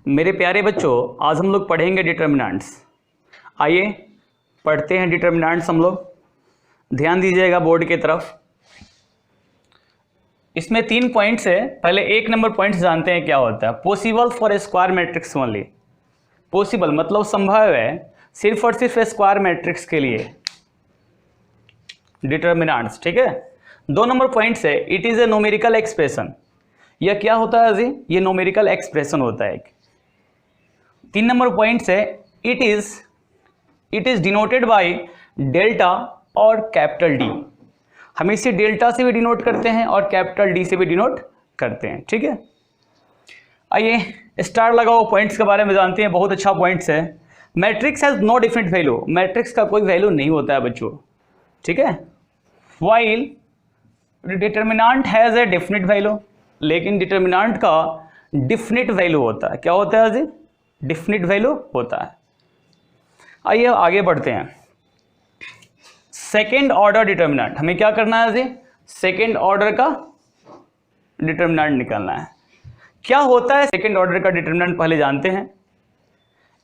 मेरे प्यारे बच्चों, आज हम लोग पढ़ेंगे डिटर्मिनेंट्स। आइए पढ़ते हैं डिटर्मिनेंट्स हम लोग। ध्यान दीजिएगा बोर्ड की तरफ। इसमें 3 पॉइंट्स है। पहले 1 नंबर पॉइंट्स जानते हैं क्या होता है। Possible for a square matrix only. Possible मतलब संभव है सिर्फ और सिर्फ स्क्वायर मैट्रिक्स के लिए डिटर्मिनेंट्स, ठीक है। 2 नंबर पॉइंट्स है, it is a numerical expression. यह क्या होता है जी? ये न्यूमेरिकल एक्सप्रेशन होता है। 3 नंबर पॉइंट्स है, it is denoted by delta और कैपिटल डी। हम इसे डेल्टा से भी डिनोट करते हैं और कैपिटल डी से भी डिनोट करते हैं, ठीक है। आइए स्टार लगाओ, पॉइंट्स के बारे में जानते हैं। बहुत अच्छा पॉइंट्स है। Matrix has no different value. Matrix का कोई वैल्यू नहीं होता है बच्चों, ठीक है। While determinant has a definite value, लेकिन डिटर्मिनेंट का डिफिनिट वैल्यू होता है। क्या होता है जी? डिफिनिट वैल्यू होता है। आइए आगे बढ़ते हैं। सेकेंड ऑर्डर डिटर्मिनेंट, हमें क्या करना है जी? सेकेंड ऑर्डर का डिटर्मिनेंट निकालना है। क्या होता है सेकेंड ऑर्डर का डिटर्मिनेंट पहले जानते हैं।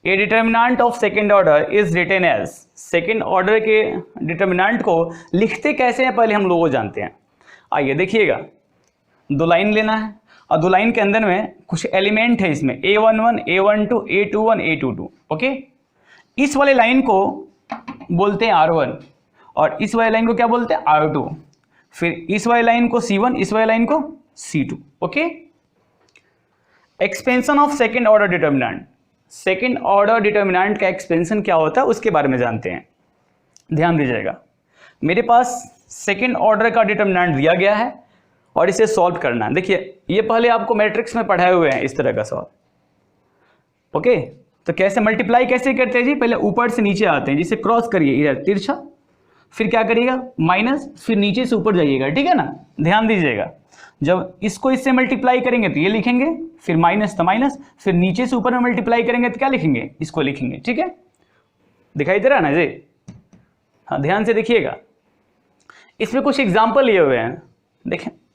A determinant of second order is written as. Second order के डिटर्मिनेंट को लिखते कैसे हैं पहले हम लोग वो जानते हैं। आइए देखिएगा, 2 लाइन लेना है और 2 लाइन के अंदर में कुछ एलिमेंट है। इसमें a11, a12, a21, a22, okay. इस वाले लाइन को बोलते हैं r1 और इस वाले लाइन को क्या बोलते हैं? r2। फिर इस वाले लाइन को c1, इस वाले लाइन को c2, okay. Expansion of second order determinant. Second order determinant का एक्सपेंशन क्या होता है उसके बारे में जानते हैं। ध्यान दीजिएगा, मेरे पास सेकेंड ऑर्डर का डिटर्मिनेंट दिया गया है और इसे सॉल्व करना है। देखिए ये पहले आपको मैट्रिक्स में पढ़ाए हुए हैं इस तरह का सॉल्व, ओके। तो कैसे मल्टीप्लाई कैसे करते हैं जी? पहले ऊपर से नीचे आते हैं, जिसे क्रॉस करिए इधर तिरछा, फिर क्या करिएगा माइनस, फिर नीचे से ऊपर जाइएगा, ठीक है ना। ध्यान दीजिएगा, जब इसको इससे मल्टीप्लाई करेंगे तो ये लिखेंगे, फिर माइनस तो माइनस, फिर नीचे से ऊपर में मल्टीप्लाई करेंगे तो क्या लिखेंगे? इसको लिखेंगे, ठीक है। दिखाई दे रहा है ना जी? हाँ ध्यान से देखिएगा। इसमें कुछ एग्जाम्पल लिए हुए हैं।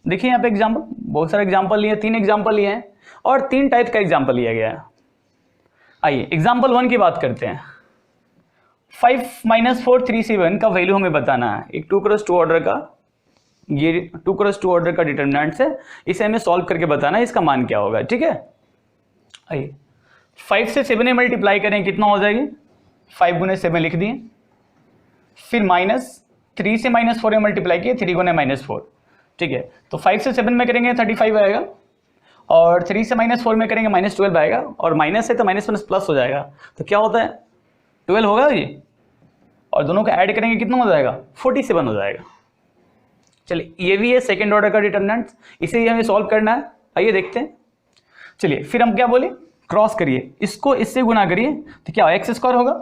देखिए यहाँ पे एग्जाम्पल, बहुत सारे एग्जाम्पल लिए, 3 एग्जाम्पल लिए हैं और 3 टाइप का एग्जाम्पल लिया गया है। आइए एग्जाम्पल 1 की बात करते हैं। 5 - 4 3 7 का वैल्यू हमें बताना है। एक 2x2 ऑर्डर का, ये 2x2 ऑर्डर का डिटर्मिनेंट है, इसे हमें सॉल्व करके बताना है इसका मान क्या होगा, ठीक है। आइए 5 से 7 में मल्टीप्लाई करें, कितना हो जाएगी? 5 × 7 लिख दिए। फिर -3 से -4 में मल्टीप्लाई किए, 3 × -4, ठीक है। तो 5 से 7 में करेंगे 35 आएगा और 3 से -4 में करेंगे -12 आएगा और माइनस है तो माइनस प्लस हो जाएगा। तो क्या होता है? 12 होगा ये, और दोनों को ऐड करेंगे कितना हो जाएगा? 47 हो जाएगा। चलिए ये भी है सेकेंड ऑर्डर का डिटर्मिनेंट, इसे ही हमें सॉल्व करना है। आइए देखते हैं। चलिए फिर हम क्या बोले? क्रॉस करिए, इसको इससे गुना करिए तो क्या x² होगा,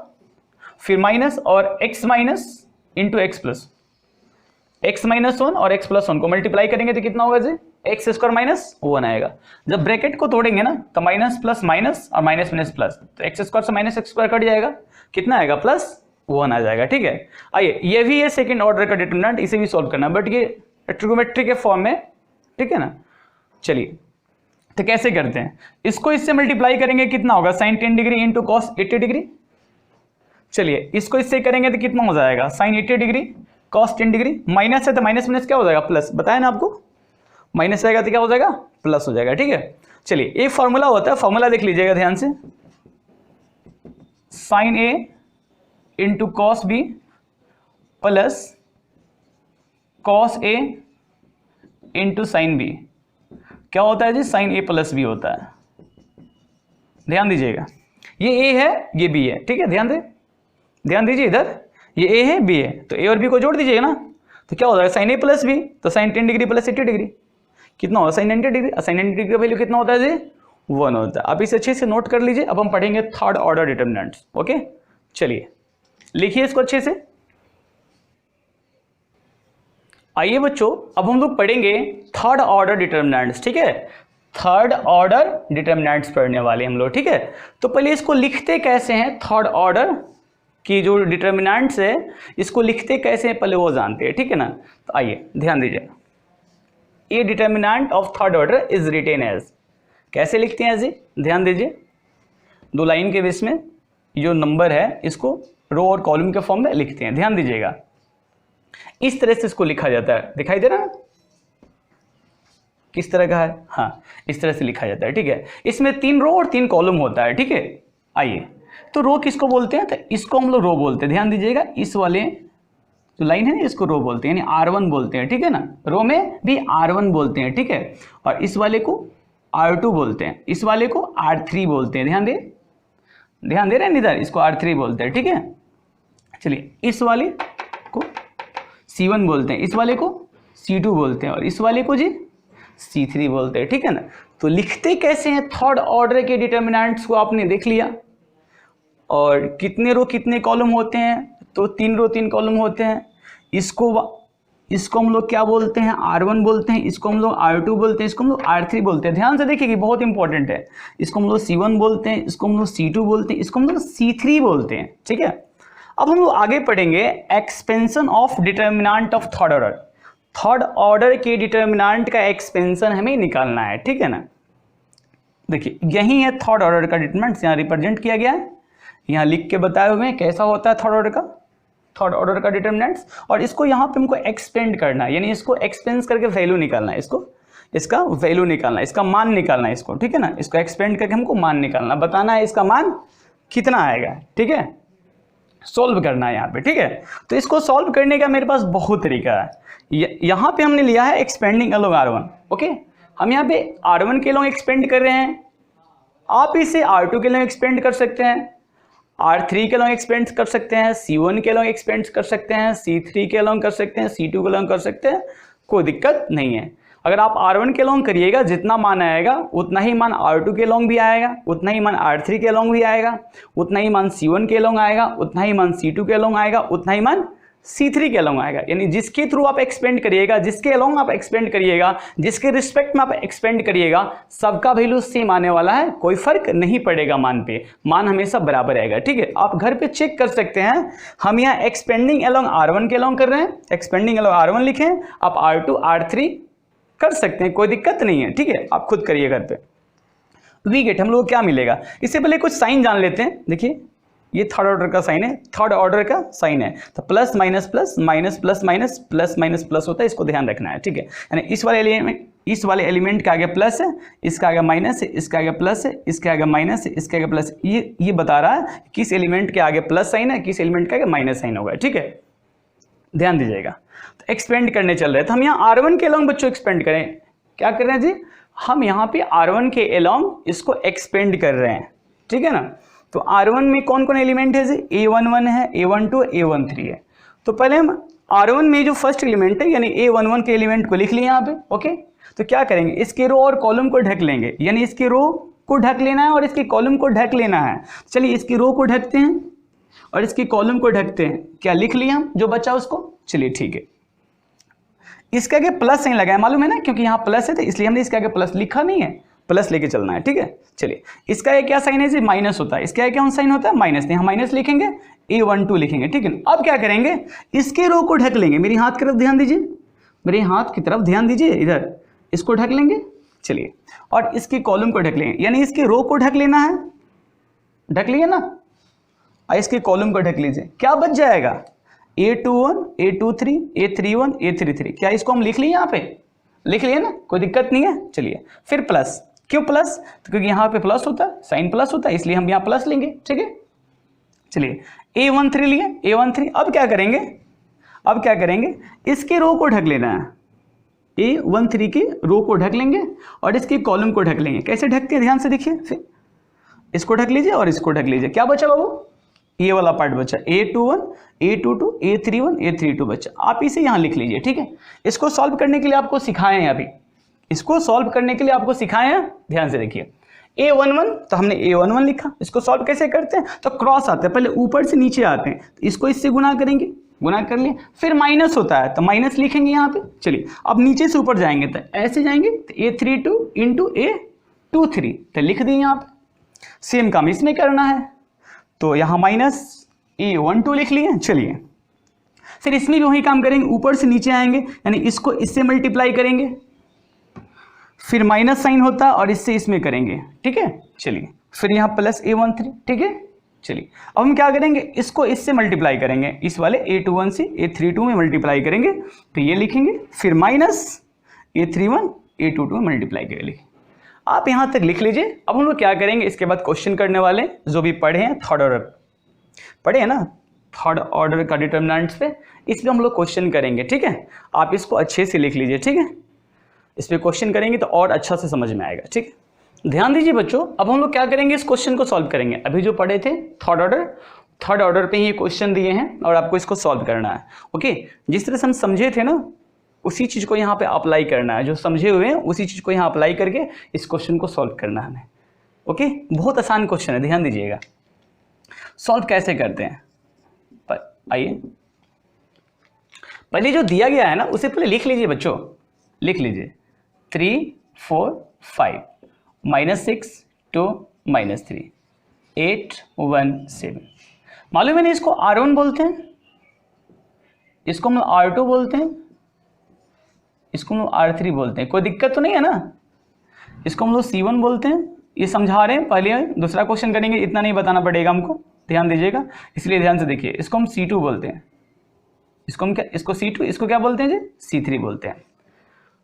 फिर माइनस और x minus into x plus, x -1 और x + 1 को मल्टीप्लाई करेंगे तो कितना होगा जी? x² - 1 आएगा। जब ब्रैकेट को तोड़ेंगे ना तो माइनस प्लस माइनस और माइनस माइनस प्लस, तो x² से -x² कट जाएगा, कितना आएगा? +1 आ जाएगा, ठीक है। आइए ये भी है सेकंड ऑर्डर का डिटर्मिनेंट, इसे भी सॉल्व करना, बट ये ट्रिगोमेट्री के फॉर्म में, ठीक है ना। चलिए तो कैसे करते हैं? इसको इससे मल्टीप्लाई करेंगे, कितना होगा? sin 10 degree into cos 80 degree. चलिए इसको इससे करेंगे तो कितना हो जाएगा? sin 80 degree cos 10 degree. Minus है तो माइनस माइनस क्या हो जाएगा? प्लस। बताया ना आपको, माइनस आएगा तो क्या हो जाएगा? प्लस हो जाएगा, ठीक है। चलिए एक फॉर्मूला होता है, फॉर्मूला देख लीजिएगा ध्यान से। sin A into cos B plus cos A into sine B। क्या होता है जी? sin A प्लस B होता है। ध्यान दीजिएगा, ये A है, ये B है, ठीक है। ध्यान दीजिए इधर, ये A है, B है, तो A और B को जोड़ दीजिएगा ना, तो क्या हो जाएगा? sin A प्लस B, तो sin 10 डिग्री प्लस 80 डिग्री कितना होगा? sin 90 degree. sin 90 डिग्री का वैल्यू कितना होता है जी? 1 होता है। आप इसे अच्छे से नोट कर लीजिए। अब हम पढ़ेंगे थर्ड ऑर्डर डिटर्मिनेंट्स, ओके। चलिए लिखिए इसको अच्छे से। आइए बच्चों, अब हम लोग पढ़ेंगे थर्ड ऑर्डर डिटर्मिनेंट्स, ठीक है। थर्ड ऑर्डर डिटर्मिनेंट्स पढ़ने वाले हम लोग, ठीक है। तो पहले इसको लिखते कैसे हैं? थर्ड ऑर्डर की जो डिटर्मिनेंट्स है इसको लिखते कैसे हैं पहले वो जानते हैं, ठीक है ना। तो आइए ध्यान दीजिए, a determinant of third order is written as. कैसे लिखते हैं जी? ध्यान दीजिए, दो लाइन के बीच में जो नंबर है इसको रो और कॉलम के फॉर्म में लिखते हैं। ध्यान दीजिएगा, इस तरह से इसको लिखा जाता है। दिखाई दे रहा है किस तरह का है? हाँ, इस तरह से लिखा जाता है। ठीक है, इसमें 3 रो और 3 कॉलम होता है। ठीक है, आइए, तो रो किसको बोलते हैं? तो इसको हम लोग रो बोलते हैं। ध्यान दीजिएगा, इस वाले जो लाइन है ना इसको रो बोलते हैं, यानी R1 बोलते हैं। ठीक है ना, रो में भी R1 बोलते हैं। ठीक है, और इस वाले को R2 बोलते हैं, इस वाले को R3 बोलते हैं। ध्यान दे रहे हैं इधर, इसको R3 बोलते हैं। ठीक है, चलिए, इस वाले को C1 बोलते हैं, इस वाले को C2 बोलते हैं, और इस वाले को जी C3 बोलते हैं। ठीक है ना, तो लिखते कैसे हैं? थर्ड ऑर्डर के डिटर्मिनेंट्स को आपने देख लिया, और कितने रो कितने कॉलम होते हैं? तो 3 रो 3 कॉलम होते हैं। इसको हम लोग क्या बोलते हैं? R1 बोलते हैं, इसको हम लोग R2 बोलते हैं, इसको हम लोग R3 बोलते हैं। ध्यान से देखिए, बहुत इंपॉर्टेंट है। इसको हम लोग C1 बोलते हैं, इसको हम लोग C2 बोलते हैं, इसको हम लोग C3 बोलते हैं। ठीक है, अब हम लोग आगे पढ़ेंगे expansion of determinant of third order. Third order के डिटर्मिनेंट का एक्सपेंशन हमें निकालना है। ठीक है ना, देखिए यही है थर्ड ऑर्डर का डिटर्मिनेंट, यहाँ रिप्रेजेंट किया गया है, यहाँ लिख के बताए हुए हैं कैसा होता है थर्ड ऑर्डर का डिटर्मिनेंट्स। और इसको यहाँ पे हमको एक्सपेंड करना है, यानी इसको एक्सपेंस करके वैल्यू निकालना है, इसका वैल्यू निकालना है, इसका मान निकालना है इसको। ठीक है ना, इसको एक्सपेंड करके हमको मान निकालना, बताना है इसका मान कितना आएगा। ठीक है, सॉल्व करना है यहाँ पे। ठीक है, तो इसको सॉल्व करने का मेरे पास बहुत तरीका है। यहाँ पे हमने लिया है एक्सपेंडिंग अलोंग R1। ओके, हम यहाँ पे R1 के लॉन्ग एक्सपेंड कर रहे हैं, आप इसे R2 के लॉन्ग एक्सपेंड कर सकते हैं, R3 के लॉन्ग एक्सपेंड कर सकते हैं, C1 के लॉन्ग एक्सपेंड कर सकते हैं, C3 के लॉन्ग कर सकते हैं, C2 के लॉन्ग कर सकते हैं, कोई दिक्कत नहीं है। अगर आप R1 के लॉन्ग करिएगा, जितना मान आएगा उतना ही मान R2 के लॉन्ग भी आएगा, उतना ही मान R3 के लॉन्ग भी आएगा, उतना ही मान C1 के लॉन्ग आएगा, उतना ही मान C2 के लॉन्ग आएगा, उतना ही मान C3 के लॉन्ग आएगा। यानी जिसके थ्रू आप एक्सपेंड करिएगा, जिसके लॉन्ग आप एक्सपेंड करिएगा, जिसके रिस्पेक्ट में आप एक्सपेंड करिएगा, सबका वैल्यू सेम आने वाला है, कोई फर्क नहीं पड़ेगा मान पे, मान हमेशा बराबर आएगा। ठीक है, आप घर पे चेक कर सकते हैं। हम यहाँ एक्सपेंडिंग अलोंग R1 के लॉन्ग कर रहे हैं, एक्सपेंडिंग अलोंग R1 लिखें, आप R2 R3 कर सकते हैं, कोई दिक्कत नहीं है। ठीक है, आप खुद करिए घर पे। वी गेट हम लोग क्या मिलेगा? इससे पहले कुछ साइन जान लेते हैं। देखिए, ये थर्ड ऑर्डर का साइन है, थर्ड ऑर्डर का साइन है, तो plus minus plus minus plus minus plus minus plus होता है, इसको ध्यान रखना है। ठीक है, यानी इस वाले एलिमेंट के आगे प्लस है, इसका आगे माइनस है, इसके आगे प्लस है, इसके आगे माइनस है, इसके आगे प्लस। ये बता रहा है किस एलिमेंट के आगे प्लस साइन है, किस एलिमेंट के आगे माइनस साइन होगा। ठीक है, ध्यान दीजिएगा। तो एक्सपेंड करने चल रहे हैं, तो हम यहाँ R1 के अलॉन्ग बच्चों एक्सपेंड करें। क्या कर रहे हैं जी? हम यहाँ पे R1 के अलॉन्ग इसको एक्सपेंड कर रहे हैं। ठीक है ना, तो R1 में कौन कौन एलिमेंट है जी? A11 है, A12, A13 है। तो पहले हम R1 में जो फर्स्ट एलिमेंट है यानी A11 के एलिमेंट को लिख लिए यहाँ पे। ओके, तो क्या करेंगे? इसके रो और कॉलम को ढक लेंगे, यानी इसके रो को ढक लेना है और इसके कॉलम को ढक लेना है। चलिए, इसकी रो को ढकते हैं और इसकी कॉलम को ढकते हैं। क्या लिख लिया हम जो बचा उसको? चलिए ठीक है, इसके आगे प्लस नहीं लगाया, मालूम है ना, क्योंकि यहाँ प्लस है तो इसलिए हमने इसके आगे प्लस लिखा नहीं है, प्लस लेके चलना है। ठीक है, चलिए, इसका ये क्या साइन है जी? माइनस होता है। इसका क्या साइन होता है? माइनस। यहाँ माइनस लिखेंगे, A12 लिखेंगे। ठीक है, अब क्या करेंगे? इसके रो को ढक लेंगे। मेरी हाथ की तरफ ध्यान दीजिए, मेरे हाथ की तरफ ध्यान दीजिए, इधर इसको ढक लेंगे। चलिए, और इसकी कॉलम को ढक लेंगे, यानी इसके रो को ढक लेना है, ढक लिया ना, और इसके कॉलम को ढक लीजिए। क्या बच जाएगा? A21, A23, A31, A33। क्या इसको हम लिख लिए? यहाँ पे लिख लिए ना, कोई दिक्कत नहीं है। चलिए, फिर प्लस। क्यों प्लस? तो क्योंकि यहाँ पे प्लस होता है, साइन प्लस होता है, इसलिए हम यहाँ प्लस लेंगे। ठीक है, चलिए, A13 लिए, A13। अब क्या करेंगे? इसके रो को ढक लेना है, A13 के रो को ढक लेंगे और इसके कॉलम को ढक लेंगे। कैसे ढकते हैं ध्यान से देखिए, फिर इसको ढक लीजिए और इसको ढक लीजिए। क्या बचा बाबू? ये वाला पार्ट बचा, A21, A22, A31, A32 बचा। आप इसे यहाँ लिख लीजिए। ठीक है, इसको सॉल्व करने के लिए आपको सिखाए हैं, अभी इसको सॉल्व करने के लिए आपको सिखाए हैं, ध्यान से देखिए। A11, तो हमने A11 लिखा। इसको सॉल्व कैसे करते हैं? तो क्रॉस आते हैं, पहले ऊपर से नीचे आते हैं, तो इसको इससे गुना करेंगे, गुना कर लिए, फिर माइनस होता है तो माइनस लिखेंगे यहाँ पे। चलिए, अब नीचे से ऊपर जाएंगे तो ऐसे जाएंगे, तो A32 इंटू A23 तो लिख दिए यहाँ पे। सेम काम इसमें करना है, तो यहाँ माइनस A12 लिख लिए। चलिए, फिर इसमें भी वही काम करेंगे, ऊपर से नीचे आएंगे, यानी इसको इससे मल्टीप्लाई करेंगे, फिर माइनस साइन होता है और इससे इसमें करेंगे। ठीक है, चलिए, फिर यहाँ प्लस A13, ठीक है। चलिए अब हम क्या करेंगे, इसको इससे मल्टीप्लाई करेंगे, इस वाले A21 से A32 में मल्टीप्लाई करेंगे, तो ये लिखेंगे, फिर माइनस A31 A22 में मल्टीप्लाई करेंगे। आप यहाँ तक लिख लीजिए। अब हम लोग क्या करेंगे, इसके बाद क्वेश्चन करने वाले जो भी पढ़े हैं, थर्ड ऑर्डर पढ़े हैं ना, थर्ड ऑर्डर का डिटर्मिनेंट्स पे, इसलिए हम लोग क्वेश्चन करेंगे, ठीक है। आप इसको अच्छे से लिख लीजिए, ठीक है। इस पर क्वेश्चन करेंगे तो और अच्छा से समझ में आएगा, ठीक है। ध्यान दीजिए बच्चों, अब हम लोग क्या करेंगे, इस क्वेश्चन को सॉल्व करेंगे। अभी जो पढ़े थे थर्ड ऑर्डर पे ही क्वेश्चन दिए हैं और आपको इसको सॉल्व करना है, ओके। जिस तरह से हम समझे थे ना, उसी चीज को यहाँ पे अप्लाई करना है। जो समझे हुए हैं उसी चीज को यहाँ अप्लाई करके इस क्वेश्चन को सॉल्व करना है हमें, ओके। बहुत आसान क्वेश्चन है, ध्यान दीजिएगा। सॉल्व कैसे करते हैं, आइए पहले जो दिया गया है ना उसे पहले लिख लीजिए बच्चों, लिख लीजिए 3 4 5 -6 2 -3 8 1 7। मालूम है ना, इसको R1 बोलते हैं, इसको हम R2 बोलते हैं, इसको हम लोग R3 बोलते हैं। कोई दिक्कत तो नहीं है ना। इसको हम लोग C1 बोलते हैं, ये समझा रहे हैं। पहले दूसरा क्वेश्चन करेंगे, इतना नहीं बताना पड़ेगा हमको, ध्यान दीजिएगा, इसलिए ध्यान से देखिए। इसको हम C2 बोलते हैं, इसको हम क्या, इसको C2, इसको क्या बोलते हैं जी, C3 बोलते हैं।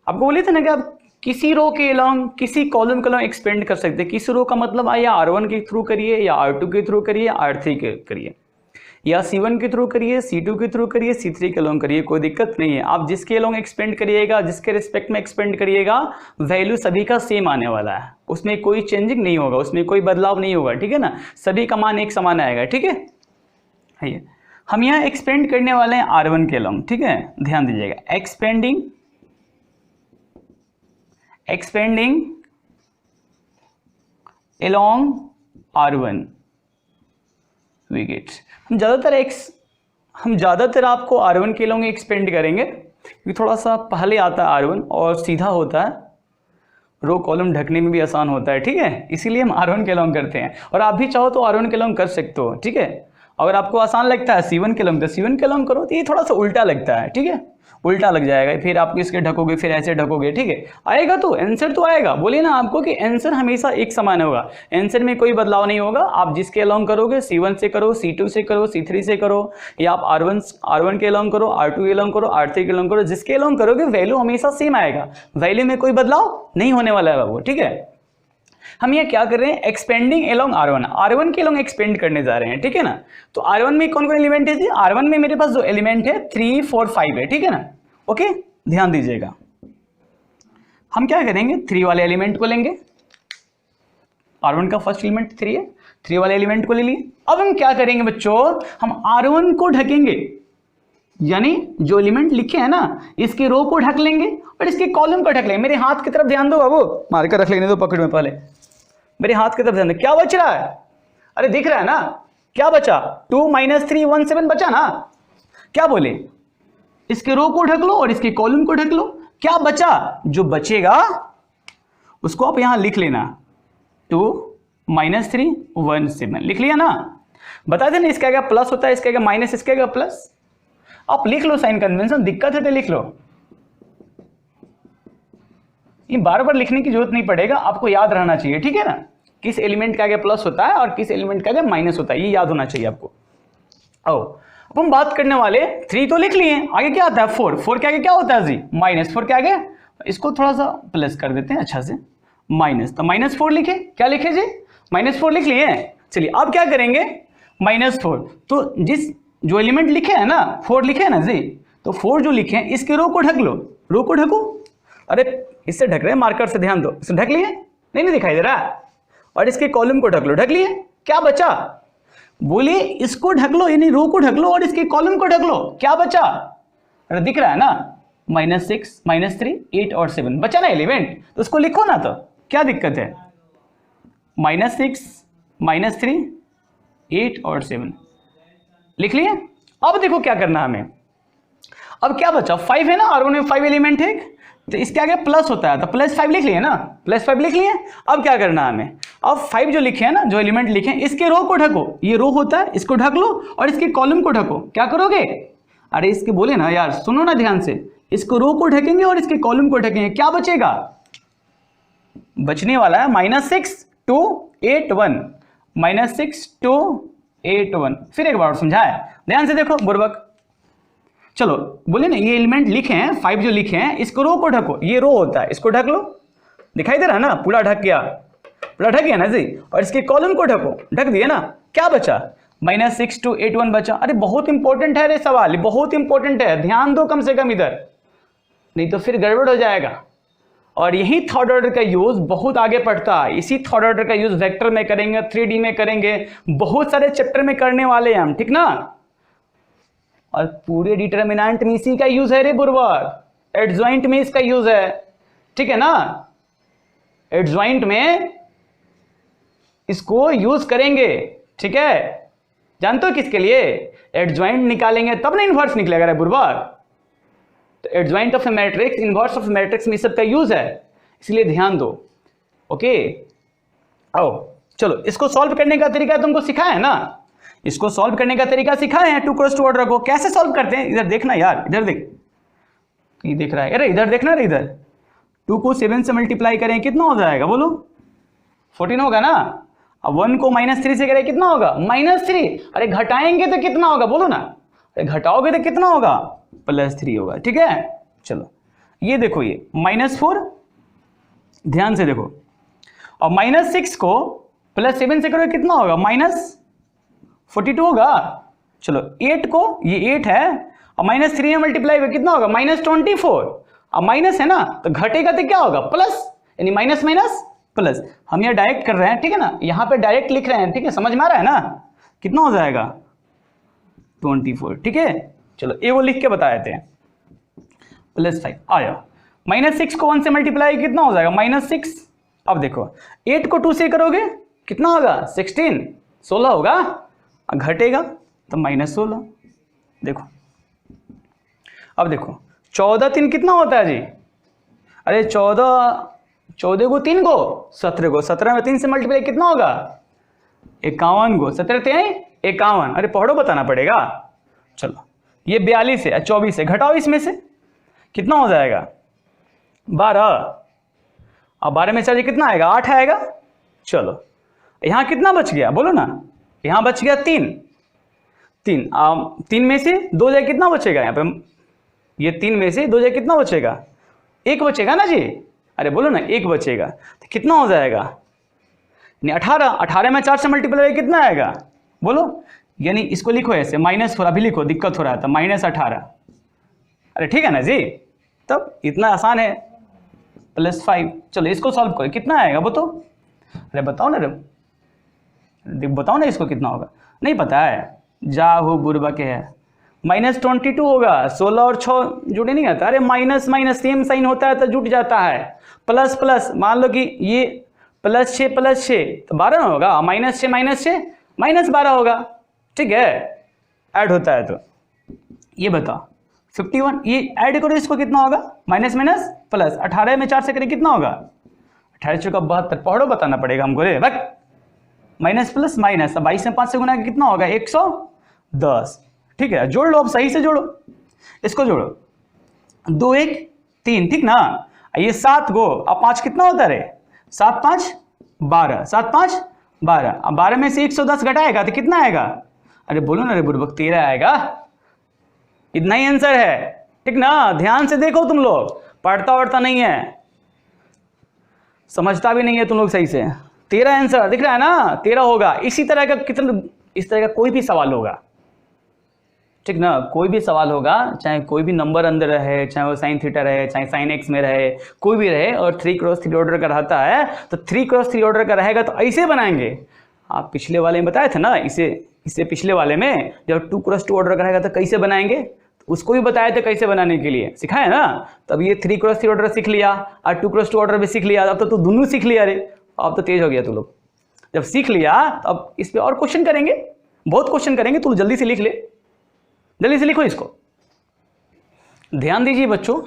आपको बोले थे ना कि आप किसी रो के अलॉन्ग, किसी कॉलम के अलॉन्ग एक्सपेंड कर सकते हैं। किसी रो का मतलब या R1 के थ्रू करिए, या R2 के थ्रू करिए, या R3 के करिए, या C1 के थ्रू करिए, C2 के थ्रू करिए, C3 के अलॉन्ग करिए, कोई दिक्कत नहीं है। आप जिसके अलॉन्ग एक्सपेंड करिएगा, जिसके रिस्पेक्ट में एक्सपेंड करिएगा, वैल्यू सभी का सेम आने वाला है, उसमें कोई चेंजिंग नहीं होगा, उसमें कोई बदलाव नहीं होगा, ठीक है ना। सभी का मान एक समान आएगा, ठीक है। हम यहाँ एक्सपेंड करने वाले हैं R1 के अलॉन्ग, ठीक है। ध्यान दीजिएगा, expanding along R1 we get। हम ज़्यादातर आपको R1 के along एक्सपेंड करेंगे, क्योंकि थोड़ा सा पहले आता है R1 और सीधा होता है, रो कॉलम ढकने में भी आसान होता है, ठीक है। इसीलिए हम R1 के along करते हैं। और आप भी चाहो तो R1 के along कर सकते हो, ठीक है। अगर आपको आसान लगता है C1 के along तो C1 के along करो। तो ये थोड़ा सा उल्टा लगता है, ठीक है, उल्टा लग जाएगा, फिर आप इसके ढकोगे, फिर ऐसे ढकोगे, ठीक है। आएगा तो आंसर तो आएगा। बोलिए ना आपको कि आंसर हमेशा एक समान होगा, आंसर में कोई बदलाव नहीं होगा। आप जिसके अलॉन्ग करोगे, C1 से करो, C2 से करो, C3 से करो, या आप R1 के अलॉन्ग करो, R2 के अलॉन्ग करो, R3 के अलॉन्ग करो, जिसके अलॉन्ग करोगे वैल्यू हमेशा सेम आएगा, वैल्यू में कोई बदलाव नहीं होने वाला है वो, ठीक है। हम ये क्या कर रहे हैं, एक्सपेंडिंग एलोंग R1 के एलोंग एक्सपेंड करने जा रहे हैं, ठीक है ना। तो R1 में कौन कौन एलिमेंट है जी, R1 में मेरे पास जो एलिमेंट है 3 4 5 है, ठीक है ना, ओके। ध्यान दीजिएगा, हम क्या करेंगे, 3 वाले एलिमेंट को लेंगे। R1 का फर्स्ट एलिमेंट 3 है, 3 वाले एलिमेंट को ले लिए। अब हम क्या करेंगे बच्चों, हम R1 को ढकेंगे, यानी जो एलिमेंट लिखे हैं ना, इसके रो को ढक लेंगे और इसके कॉलम को ढक लेंगे। मेरे हाथ की तरफ ध्यान दो बाबू, मार्कर रख लेने दो पकड़ में, पहले मेरे हाथ की तरफ ध्यान दो। क्या बच रहा है, अरे दिख रहा है ना, क्या बचा, 2 -3 1 7 बचा ना। क्या बोले, इसके रो को ढक लो और इसके कॉलम को ढक लो। क्या बचा, जो बचेगा उसको आप यहां लिख लेना, 2 -3 1 7 लिख लिया ना। बता देना इसका क्या प्लस होता है, इसका क्या माइनस, इसका क्या प्लस। आप लिख लो साइन कन्वेंशन, दिक्कत है तो लिख लो, ये बार बार लिखने की जरूरत नहीं पड़ेगा, आपको याद रहना चाहिए, ठीक है ना। किस एलिमेंट का क्या प्लस होता है और किस एलिमेंट का क्या माइनस होता है, ये याद होना चाहिए आपको। आओ अब हम बात करने वाले, 3 तो लिख लिए, आगे क्या आता है 4 के आगे क्या होता है जी, -4 के आगे, इसको थोड़ा सा प्लस कर देते हैं अच्छा से, माइनस, तो -4 लिखे, क्या लिखे जी, -4 लिख लिए। चलिए अब क्या करेंगे, -4, तो जो एलिमेंट लिखे हैं ना, 4 लिखे हैं ना जी, तो 4 जो लिखे हैं इसके रो को ढक लो, रो को ढको। अरे इससे ढक रहे हैं, मार्कर से ध्यान दो, इसे ढक लिए, नहीं दिखाई दे रहा। और इसके कॉलम को ढक लो, ढक लिए। क्या बचा, बोलिए, इसको ढक लो, यानी रो को ढक लो और इसके कॉलम को ढक लो। क्या बचा, अरे दिख रहा है ना, -6 -3 8 और 7 बचा ना एलिमेंट, तो उसको लिखो ना, तो क्या दिक्कत है, -6 -3 8 और 7 लिख लिए। अब देखो क्या करना हमें, अब क्या बचा, 5 है ना, R1 में 5 एलिमेंट है, तो इसके आगे प्लस होता है, तो +5 लिख लिए ना, +5 लिख लिए। अब क्या करना है हमें, अब 5 जो लिखे हैं ना, जो एलिमेंट लिखे हैं, इसके रो को ढको, ये रो होता है, इसको ढक लो और इसके कॉलम को ढको। क्या करोगे, अरे इसके बोले ना यार, सुनो ना ध्यान से, इसको रो को ढकेंगे और इसके कॉलम को ढकेंगे, क्या बचेगा, बचने वाला है -6 -6281 -6281। फिर एक बार समझाए, ध्यान से देखो बुर्बक। चलो बोले ना ये एलिमेंट लिखे हैं 5 जो लिखे हैं, इसको रो को ढको, ये रो होता है, इसको ढक लो, दिखाई दे रहा है ना, पूरा ढक गया, पूरा ढक गया ना जी। और इसके कॉलम को ढको, ढक दिए ना, क्या बचा -6281 बचा। अरे बहुत इंपॉर्टेंट है रे सवाल, बहुत इंपॉर्टेंट है, ध्यान दो कम से कम इधर, नहीं तो फिर गड़बड़ हो जाएगा। और यही थर्ड ऑर्डर का यूज बहुत आगे पड़ता है, इसी थर्ड ऑर्डर का यूज वेक्टर में करेंगे, 3D में करेंगे, बहुत सारे चैप्टर में करने वाले हैं हम, ठीक ना। और पूरे डिटर्मिनेंट में इसी का यूज है रे बुर्बक, एडजॉइंट में इसका यूज है, ठीक है ना, एडजॉइंट में इसको यूज करेंगे, ठीक है। जानते हो किसके लिए, एडजॉइंट निकालेंगे तब ना इनवर्स निकलेगा रे बुर्बक। तो adjoint of A matrix, inverse of matrix में सब का यूज है, इसलिए ध्यान दो। ओके आओ चलो, इसको सॉल्व करने का तरीका तुमको सिखाया है ना, इसको सॉल्व करने का तरीका सिखाए हैं 2 क्रॉस 2 ऑर्डर को। कैसे सॉल्व करते हैं इधर देखना यार, इधर देख, ये देख रहा है, अरे इधर देखना रे, इधर 2 को 7 से मल्टीप्लाई करें कितना हो जाएगा बोलो, 14 होगा ना। अब 1 को -3 से करें कितना होगा, -3। अरे घटाएंगे तो कितना होगा बोलो ना, अरे घटाओगे तो कितना होगा, +3 होगा, ठीक है। चलो ये देखो, ये -4, ध्यान से देखो, और -6 को +7 से करोगे कितना होगा, -42 होगा। चलो 8 को, ये 8 है, और -3 में मल्टीप्लाई हुआ कितना होगा, -24। अब माइनस है ना, तो घटेगा तो क्या होगा, प्लस, यानी माइनस माइनस प्लस। हम ये डायरेक्ट कर रहे हैं, ठीक है ना, यहाँ पे डायरेक्ट लिख रहे हैं, ठीक है, समझ में आ रहा है ना, कितना हो जाएगा 24, ठीक है। चलो ये वो लिख के बता देते हैं, +5 आया। -6 को 1 से मल्टीप्लाई कितना हो जाएगा, -6। अब देखो 8 को 2 से करोगे कितना होगा, 16 होगा, घटेगा तो -16। देखो अब देखो 14 3 कितना होता है जी, अरे 14 को 3 को 17 को, 17 में 3 से मल्टीप्लाई कितना होगा, 51 को, 17 3 51। अरे पढ़ो बताना पड़ेगा। चलो ये 42 है, 24 है, घटाओ इसमें से कितना हो जाएगा, 12। अब 12 में से कितना आएगा, 8 आएगा। चलो यहाँ कितना बच गया बोलो ना, यहाँ बच गया 3। 3 में से 2 जाए कितना बचेगा, यहाँ पे ये 3 में से 2 जाए कितना बचेगा, 1 बचेगा ना जी। अरे बोलो ना 1 बचेगा, तो कितना हो जाएगा, यानी 18। 18 में 4 से मल्टीप्लाई कितना आएगा बोलो, यानी इसको लिखो ऐसे, -4 अभी लिखो, दिक्कत हो रहा था, -18। अरे ठीक है ना जी, तब इतना आसान है, +5। चलो इसको सॉल्व करो, कितना आएगा बताओ, अरे बताओ ना, बताओ ना इसको कितना होगा, नहीं पता है, जाहू बुर्बक है। -22 होगा, 16 और 6 जुड़े नहीं आता, अरे माइनस माइनस सेम साइन होता है तो जुट जाता है, प्लस प्लस, मान लो कि ये +6 +6 तो 12 होगा, -6 -12 होगा, ठीक है, ऐड होता है। तो ये बताओ 51, ये ऐड करो, इसको कितना होगा, माइनस माइनस प्लस, 18 में 4 से करें कितना होगा, 18 × 72, पढ़ो बताना पड़ेगा हमको रे, रख माइनस प्लस माइनस, 22 में 5 से गुना कितना होगा, 110, ठीक है। जोड़ लो, अब सही से जोड़ो, इसको जोड़ो, 2 1 3, ठीक ना, ये 7 गो, अब 5 कितना होता है, 7 5 12, 7 5 12। अब 12 में से 110 घटाएगा तो कितना आएगा, अरे बोलो ना रे बुर्बक, 13 आएगा, इतना ही आंसर है, ठीक ना। ध्यान से देखो, तुम लोग पढ़ता वढ़ता नहीं है, समझता भी नहीं है तुम लोग सही से। 13 आंसर दिख रहा है ना, 13 होगा। इसी तरह का कितना, इस तरह का कोई भी सवाल होगा, ठीक ना, कोई भी सवाल होगा, चाहे कोई भी नंबर अंदर रहे, चाहे वो sin थीटा रहे, चाहे sin x में रहे, कोई भी रहे, और 3 × 3 ऑर्डर का रहता है, तो 3 × 3 ऑर्डर का रहेगा तो ऐसे बनाएंगे। आप पिछले वाले में बताए थे ना, इसे पिछले वाले में जब 2 × 2 ऑर्डर का रहेगा तो कैसे बनाएंगे, तो उसको भी बताए थे कैसे बनाने के लिए, सिखाया ना। तब ये 3 × 3 ऑर्डर सीख लिया और 2 × 2 ऑर्डर भी सीख लिया, अब तो तू दोनों सीख लिया रे, अब तो तेज हो गया तू लोग। जब सीख लिया अब इस पर और क्वेश्चन करेंगे, बहुत क्वेश्चन करेंगे, तू जल्दी से लिख ले, जल्दी से लिखो इसको। ध्यान दीजिए बच्चों,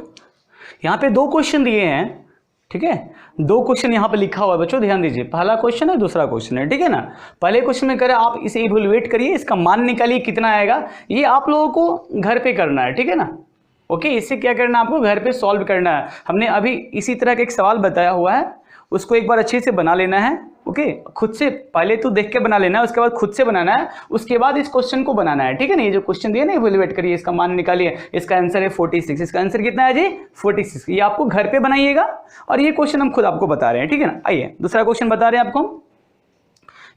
यहाँ पे 2 क्वेश्चन दिए हैं, ठीक है, 2 क्वेश्चन यहाँ पे लिखा हुआ है बच्चों, ध्यान दीजिए, पहला क्वेश्चन है, दूसरा क्वेश्चन है, ठीक है ना। पहले क्वेश्चन में करें आप इसे इवैल्यूएट करिए, इसका मान निकालिए कितना आएगा, ये आप लोगों को घर पे करना है, ठीक है ना। ओके, इससे क्या करना है, आपको घर पे सॉल्व करना है। हमने अभी इसी तरह का एक सवाल बताया हुआ है, उसको एक बार अच्छे से बना लेना है, ओके खुद से पहले तो देख के बना लेना है, उसके बाद खुद से बनाना है, उसके बाद इस क्वेश्चन को बनाना है, ठीक है ना। ये जो क्वेश्चन दिया ना इवैल्यूएट करिए, इसका मान निकालिए, इसका आंसर है 46, इसका आंसर कितना है जी 46। ये आपको घर पे बनाइएगा और ये क्वेश्चन हम खुद आपको बता रहे हैं, ठीक है ना। आइए दूसरा क्वेश्चन बता रहे हैं आपको।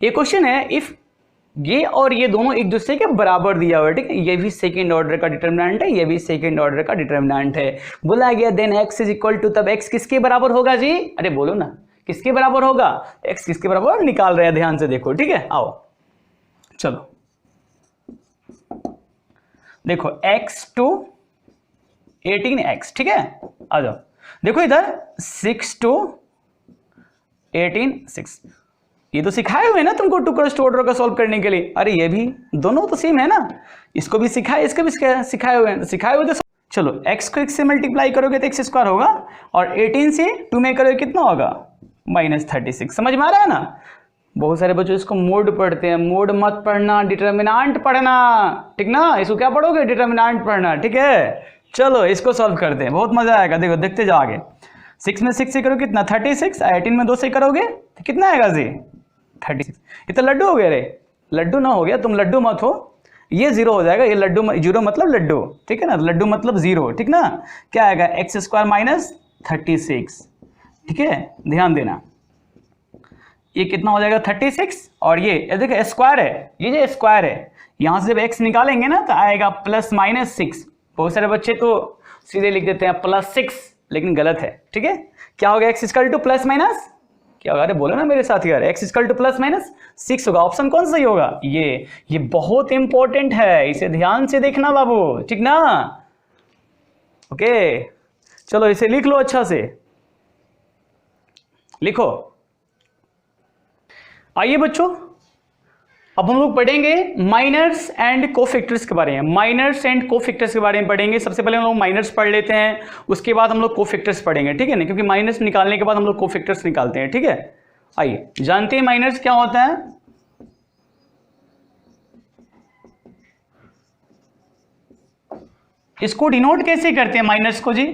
ये क्वेश्चन है इफ ये और ये दोनों एक दूसरे के बराबर दिया हुआ है, ठीक है, ये भी सेकंड ऑर्डर का डिटरमिनेंट है, ये भी सेकंड ऑर्डर का डिटरमिनेंट है। बोला गया then x is equal to, तब x किसके बराबर होगा जी, अरे बोलो ना किसके बराबर होगा, x किसके बराबर निकाल रहे हैं, ध्यान से देखो, ठीक है। आओ चलो देखो x टू 18x, ठीक है, आ जाओ देखो इधर 6 टू 18 6, ये तो सिखाए हुए ना तुमको टू क्रॉस टू ऑर्डर का सॉल्व करने के लिए। अरे ये भी दोनों तो सेम है ना, इसको भी सिखाए इसको भी सिखाए हुए हैं, सिखाए हुए तो चलो x को x से मल्टीप्लाई करोगे तो x स्क्वायर होगा और 18 से 2 में करोगे कितना होगा -36। समझ में आ रहा है ना। बहुत सारे बच्चों इसको मोड पढ़ते हैं, मोड मत पढ़ना, डिटरमिनेंट पढ़ना, ठीक ना। इसको क्या पढ़ोगे, डिटरमिनेंट पढ़ना, ठीक है। चलो इसको सॉल्व करते हैं, बहुत मजा आएगा, देखो देखते जाओ आगे। 6 में 6 से करोगे कितना 36, 18 में 2 से करोगे तो कितना आएगा जी 36। ये तो लड्डू हो गया रे, लड्डू ना हो गया, तुम लड्डू मत हो, ये 0 हो जाएगा, ये लड्डू, 0 मतलब लड्डू, ठीक है ना, लड्डू मतलब 0, ठीक ना। क्या आएगा x स्क्वायर माइनस 36, ठीक है, ध्यान देना ये कितना हो जाएगा 36 और ये देखो स्क्वायर है, ये जो स्क्वायर है यहां से जब x निकालेंगे ना तो आएगा +6। बहुत सारे बच्चे तो सीधे लिख देते हैं +6, लेकिन गलत है, ठीक है। क्या हो गया x equal two plus minus, क्या होगा, अरे बोलो ना मेरे साथ यार, x इक्वल टू +6 होगा। ऑप्शन कौन सही होगा, ये बहुत इंपॉर्टेंट है, इसे ध्यान से देखना बाबू, ठीक ना। ओके चलो इसे लिख लो, अच्छा से लिखो। आइए बच्चों अब हम लोग पढ़ेंगे माइनर्स एंड कोफैक्टर्स के बारे में, माइनर्स एंड कोफैक्टर्स के बारे में पढ़ेंगे। सबसे पहले हम लोग माइनर्स पढ़ लेते हैं, उसके बाद हम लोग कोफैक्टर्स पढ़ेंगे, ठीक है ना, क्योंकि माइनर्स निकालने के बाद हम लोग कोफैक्टर्स निकालते हैं, ठीक है। आइए जानते हैं माइनर्स क्या होता है। इसको डिनोट कैसे करते हैं माइनर्स को जी,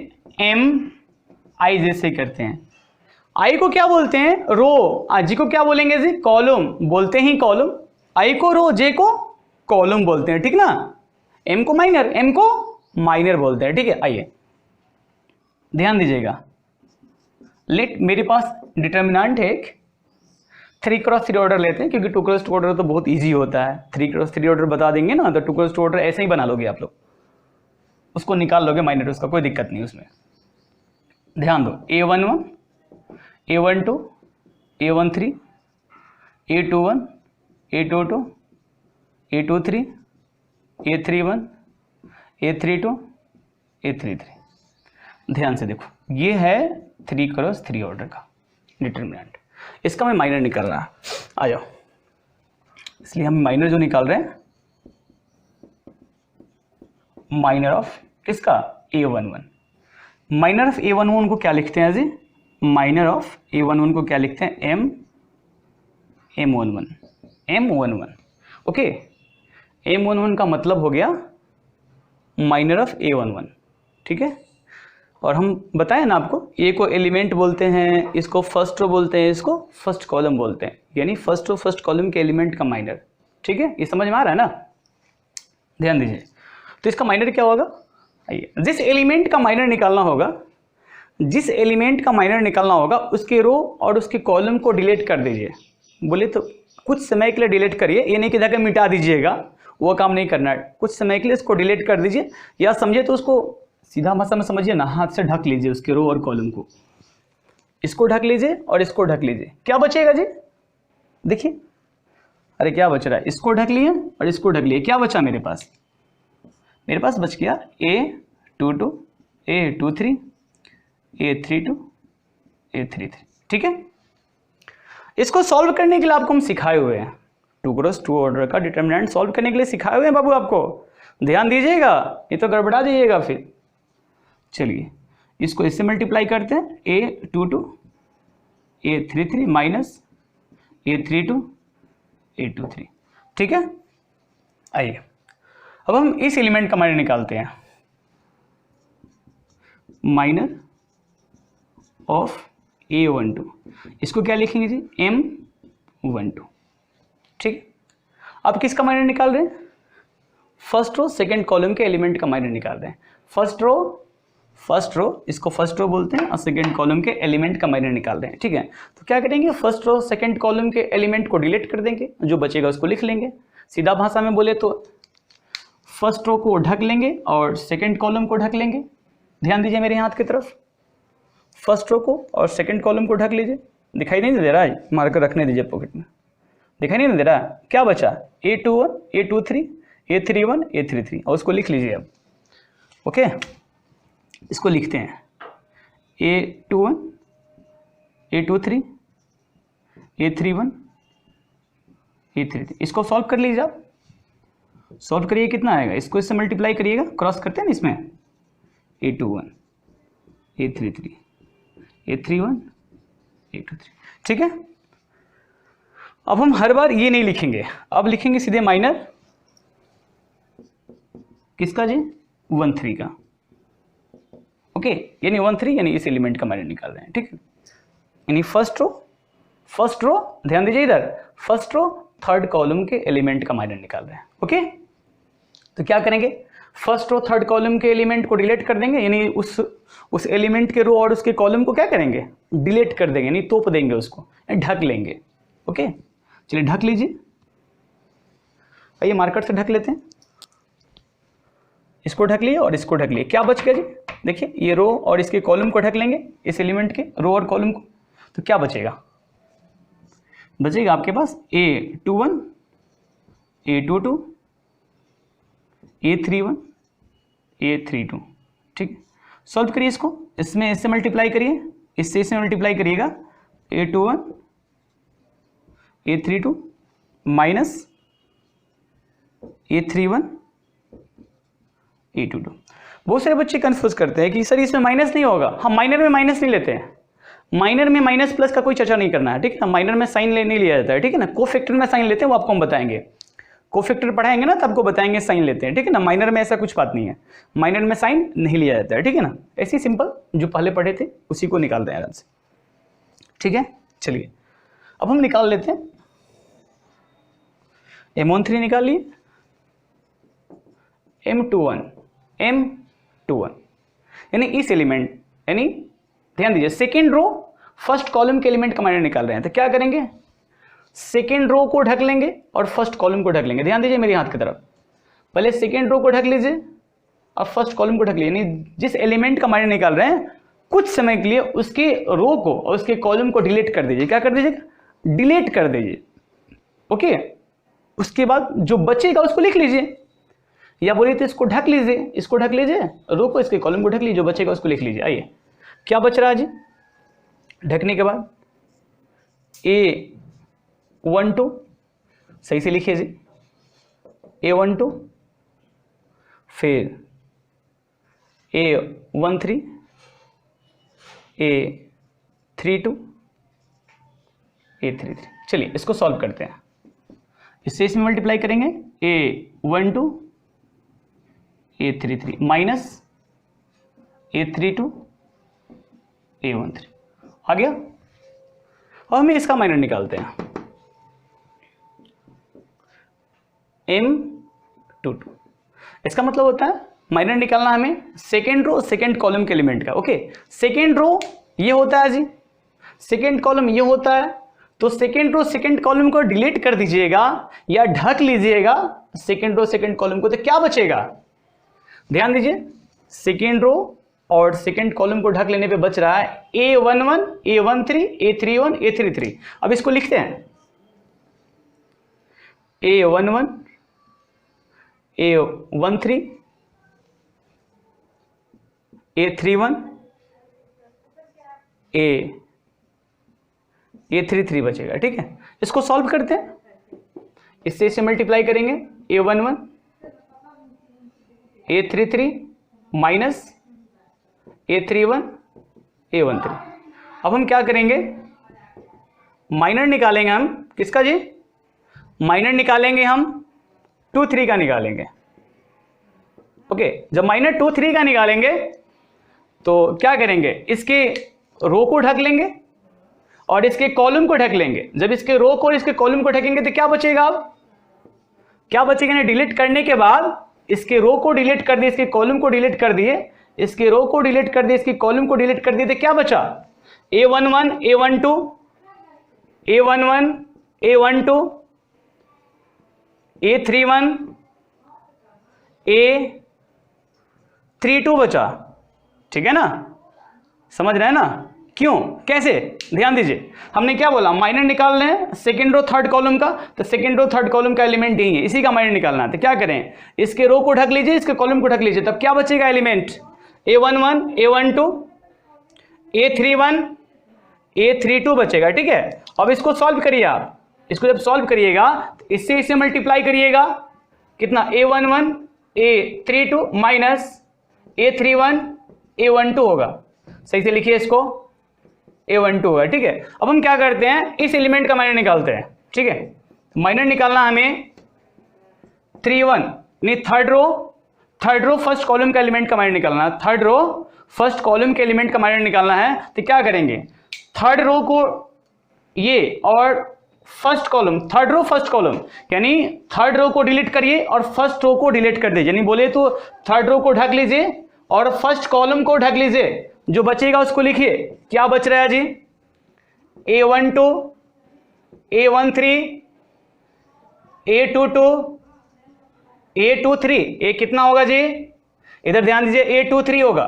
MI जैसे करते हैं। आई को क्या बोलते हैं, रो, जी को क्या बोलेंगे जी, कॉलम बोलते हैं, कॉलम, आई को रो, जे को कॉलम बोलते हैं, ठीक ना। एम को माइनर, एम को माइनर बोलते हैं, ठीक है। आइए ध्यान दीजिएगा, लेट मेरे पास डिटरमिनेंट है एक 3x3 ऑर्डर लेते हैं, क्योंकि 2x2 ऑर्डर तो बहुत इजी होता है। 3x3 ऑर्डर बता देंगे ना तो 2x2 ऑर्डर ऐसे ही बना लोगे आप लोग, उसको निकाल लोगे माइनर, उसका कोई दिक्कत नहीं उसमें। ध्यान दो, A11 A12 A13 A21 A22 A23 A31 A32 A33। ध्यान से देखो, ये है 3x3 ऑर्डर का डिटरमिनेंट, इसका मैं माइनर निकाल रहा, आ जाओ। इसलिए हम माइनर जो निकाल रहे हैं, माइनर ऑफ किसका, A11। माइनर ऑफ A11 को क्या लिखते हैं जी, माइनर ऑफ A11 को क्या लिखते हैं, M11। ओके, M11 का मतलब हो गया माइनर ऑफ A11, ठीक है। और हम बताएं ना आपको, ए को एलिमेंट बोलते हैं, इसको फर्स्ट रो बोलते हैं, इसको फर्स्ट कॉलम बोलते हैं, यानी फर्स्ट रो फर्स्ट कॉलम के एलिमेंट का माइनर, ठीक है। ये समझ में आ रहा है ना, ध्यान दीजिए। तो इसका माइनर क्या होगा, आइए, जिस एलिमेंट का माइनर निकालना होगा, जिस एलिमेंट का माइनर निकालना होगा उसके रो और उसके कॉलम को डिलीट कर दीजिए। बोले तो कुछ समय के लिए डिलीट करिए, ये नहीं कि जाकर मिटा दीजिएगा, वो काम नहीं करना है। कुछ समय के लिए इसको डिलीट कर दीजिए, या समझे तो उसको सीधा भाषा में समझिए ना, हाथ से ढक लीजिए उसके रो और कॉलम को, इसको ढक लीजिए और इसको ढक लीजिए। क्या बचेगा जी, देखिए, अरे क्या बच रहा है, इसको ढक लिए और इसको ढक लिए, क्या बचा मेरे पास, मेरे पास बच गया A22 A23 A32 A33, ठीक है। इसको सॉल्व करने के लिए आपको हम सिखाए हुए हैं, 2x2 ऑर्डर का डिटरमिनेंट सॉल्व करने के लिए सिखाए हुए हैं बाबू आपको, ध्यान दीजिएगा, ये तो गड़बड़ा जाइएगा फिर। चलिए इसको इससे मल्टीप्लाई करते हैं, A22 A33 minus A32 A23, ठीक है। आइए अब हम इस एलिमेंट का माइनर निकालते हैं, माइनर ऑफ A12, इसको क्या लिखेंगे जी, 1 2। ठीक है, अब किसका माइनर निकाल रहे हैं? फर्स्ट रो सेकंड कॉलम के एलिमेंट का माइनर निकाल रहे हैं। फर्स्ट रो इसको फर्स्ट रो बोलते हैं और सेकंड कॉलम के एलिमेंट का माइनर निकाल रहे हैं। ठीक है, तो क्या करेंगे, फर्स्ट रो सेकंड कॉलम के एलिमेंट को डिलीट कर देंगे, जो बचेगा उसको लिख लेंगे। सीधा भाषा में बोले तो फर्स्ट रो को ढक लेंगे और सेकंड कॉलम को ढक लेंगे। ध्यान दीजिए मेरे हाथ की तरफ, फर्स्ट रो को और सेकंड कॉलम को ढक लीजिए। दिखाई नहीं दे रहा है, मार्कर रखने दीजिए पॉकेट में। दिखाई नहीं दे रहा, क्या बचा? A21 A23 A31 A33 और उसको लिख लीजिए अब। ओके, इसको लिखते हैं A21 A23 A31 A33। इसको सॉल्व कर लीजिए आप। सॉल्व करिए, कितना आएगा? इसको इससे मल्टीप्लाई करिएगा, क्रॉस करते हैं ना इसमें। A21 A33 A31 A23। ठीक है, अब हम हर बार ये नहीं लिखेंगे, अब लिखेंगे सीधे माइनर किसका जी? 1 3 का। ओके, यानी 1 3 यानी इस एलिमेंट का माइनर निकाल रहे हैं। ठीक है, यानी फर्स्ट रो ध्यान दीजिए इधर, फर्स्ट रो थर्ड कॉलम के एलिमेंट का माइनर निकाल रहे हैं। ओके, तो क्या करेंगे, फर्स्ट रो थर्ड कॉलम के एलिमेंट को डिलीट कर देंगे, यानी उस एलिमेंट के रो और उसके कॉलम को क्या करेंगे? डिलीट कर देंगे, यानी तोप देंगे उसको, ढक लेंगे। ओके, चलिए ढक लीजिए, आइए मार्कर से ढक लेते हैं। इसको ढक लिए और इसको ढक लिए, क्या बच गया जी? देखिए ये रो और इसके कॉलम को ढक लेंगे, इस एलिमेंट के रो और कॉलम को, तो क्या बचेगा? बचेगा आपके पास A21 A22 A31 A32। ठीक, सॉल्व करिए इसको, इसमें इससे मल्टीप्लाई करिए, इससे मल्टीप्लाई करिएगा। A21 A32 minus A31 A22। बहुत सारे बच्चे कंफ्यूज करते हैं कि सर इसमें माइनस नहीं होगा। हम माइनर में माइनस नहीं लेते हैं, माइनर में माइनस प्लस का कोई चर्चा नहीं करना है। ठीक है ना, माइनर में साइन नहीं लिया जाता है। ठीक है ना, कोफैक्टर में साइन लेते हैं, वो आपको हम बताएंगे। कोफैक्टर पढ़ाएंगे ना तो आपको बताएंगे साइन लेते हैं। ठीक है ना, माइनर में ऐसा कुछ बात नहीं है, माइनर में साइन नहीं लिया जाता है। ठीक है ना, ऐसे सिंपल जो पहले पढ़े थे उसी को निकालते हैं आराम से। ठीक है, चलिए अब हम निकाल लेते हैं। M13 निकाल लिए, M21 यानी इस एलिमेंट, यानी ध्यान दीजिए सेकेंड रो फर्स्ट कॉलम के एलिमेंट का माइनर निकाल रहे हैं, तो क्या करेंगे? सेकेंड रो को ढक लेंगे और फर्स्ट कॉलम को ढक लेंगे। ध्यान दीजिए मेरी हाथ की तरफ, पहले सेकेंड रो को ढक लीजिए और फर्स्ट कॉलम को ढक लीजिए, यानी जिस एलिमेंट का माइनर निकाल रहे हैं कुछ समय के लिए उसके रो को और उसके कॉलम को डिलीट कर दीजिए। क्या कर दीजिएगा? डिलीट कर दीजिए। ओके, उसके बाद जो बचेगा उसको लिख लीजिए, या बोलिए तो इसको ढक लीजिए, इसको ढक लीजिए, रो को इसके कॉलम को ढक लीजिए, जो बचेगा उसको लिख लीजिए। आइए क्या बच रहा है जी? ढकने के बाद A12 सही से लिखिए जी, A12 फिर A13 A32 A33। चलिए इसको सॉल्व करते हैं, इससे इसमें मल्टीप्लाई करेंगे। A12 A33 minus A32 A13 आ गया। और हमें इसका माइनर निकालते हैं, M22। इसका मतलब होता है माइनर निकालना हमें सेकेंड रो सेकेंड कॉलम के एलिमेंट का। ओके, सेकेंड रो ये होता है जी, सेकेंड कॉलम ये होता है, तो सेकेंड रो सेकेंड कॉलम को डिलीट कर दीजिएगा या ढक लीजिएगा सेकेंड रो सेकेंड कॉलम को, तो क्या बचेगा? ध्यान दीजिए, सेकेंड रो और सेकेंड कॉलम को ढक लेने पे बच रहा है A11 A13 A31 A33। अब इसको लिखते हैं A11 A13 A31 A33 बचेगा। ठीक है, इसको सॉल्व करते हैं, इससे इसे मल्टीप्लाई करेंगे। A11 A33 minus A31 A13। अब हम क्या करेंगे? माइनर निकालेंगे हम किसका जी? माइनर निकालेंगे हम 2 3 का निकालेंगे। ओके, जब माइनर 2 3 का निकालेंगे तो क्या करेंगे? इसके रो को ढक लेंगे और इसके कॉलम को ढक लेंगे। जब इसके रो को और इसके कॉलम को ढकेंगे तो क्या बचेगा? अब क्या बचेगा? ना डिलीट करने के बाद इसके रो को डिलीट कर दिए, इसके कॉलम को डिलीट कर दिए, इसके रो को डिलीट कर दिए, इसकी कॉलम को डिलीट कर दिए, तो क्या बचा? A11 A12 A11 A12 A31 A32 बचा। ठीक है ना, समझ रहे हैं ना? क्यों, कैसे? ध्यान दीजिए, हमने क्या बोला? माइनर निकालना है सेकंड रो थर्ड कॉलम का, तो सेकंड रो थर्ड कॉलम का एलिमेंट यही है, इसी का माइनर निकालना है। तो क्या करें? इसके रो को ढक लीजिए, इसके कॉलम को ढक लीजिए, तब क्या बचेगा element? A11 A12 A31 A32 बचेगा। ठीक है, अब इसको सॉल्व करिए आप। इसको जब सॉल्व करिएगा तो इससे इसे मल्टीप्लाई करिएगा, कितना? A11 A32 minus A31 A12 होगा। सही से लिखिए इसको, A12 होगा। ठीक है, अब हम क्या करते हैं? इस एलिमेंट का माइनर निकालते हैं। ठीक है, माइनर निकालना हमें 31 नहीं, थर्ड रो फर्स्ट कॉलम का एलिमेंट का माइनर निकालना है। थर्ड रो फर्स्ट कॉलम के एलिमेंट का माइनर निकालना है, तो क्या करेंगे? थर्ड रो को ये और first column, third row first column, यानी थर्ड रो को डिलीट करिए और फर्स्ट रो को डिलीट कर दीजिए। यानी बोले तो थर्ड रो को ढक लीजिए और फर्स्ट कॉलम को ढक लीजिए, जो बचेगा उसको लिखिए। क्या बच रहा है जी? A12 A13 A22 A23, ये कितना होगा जी? इधर ध्यान दीजिए, A23 होगा,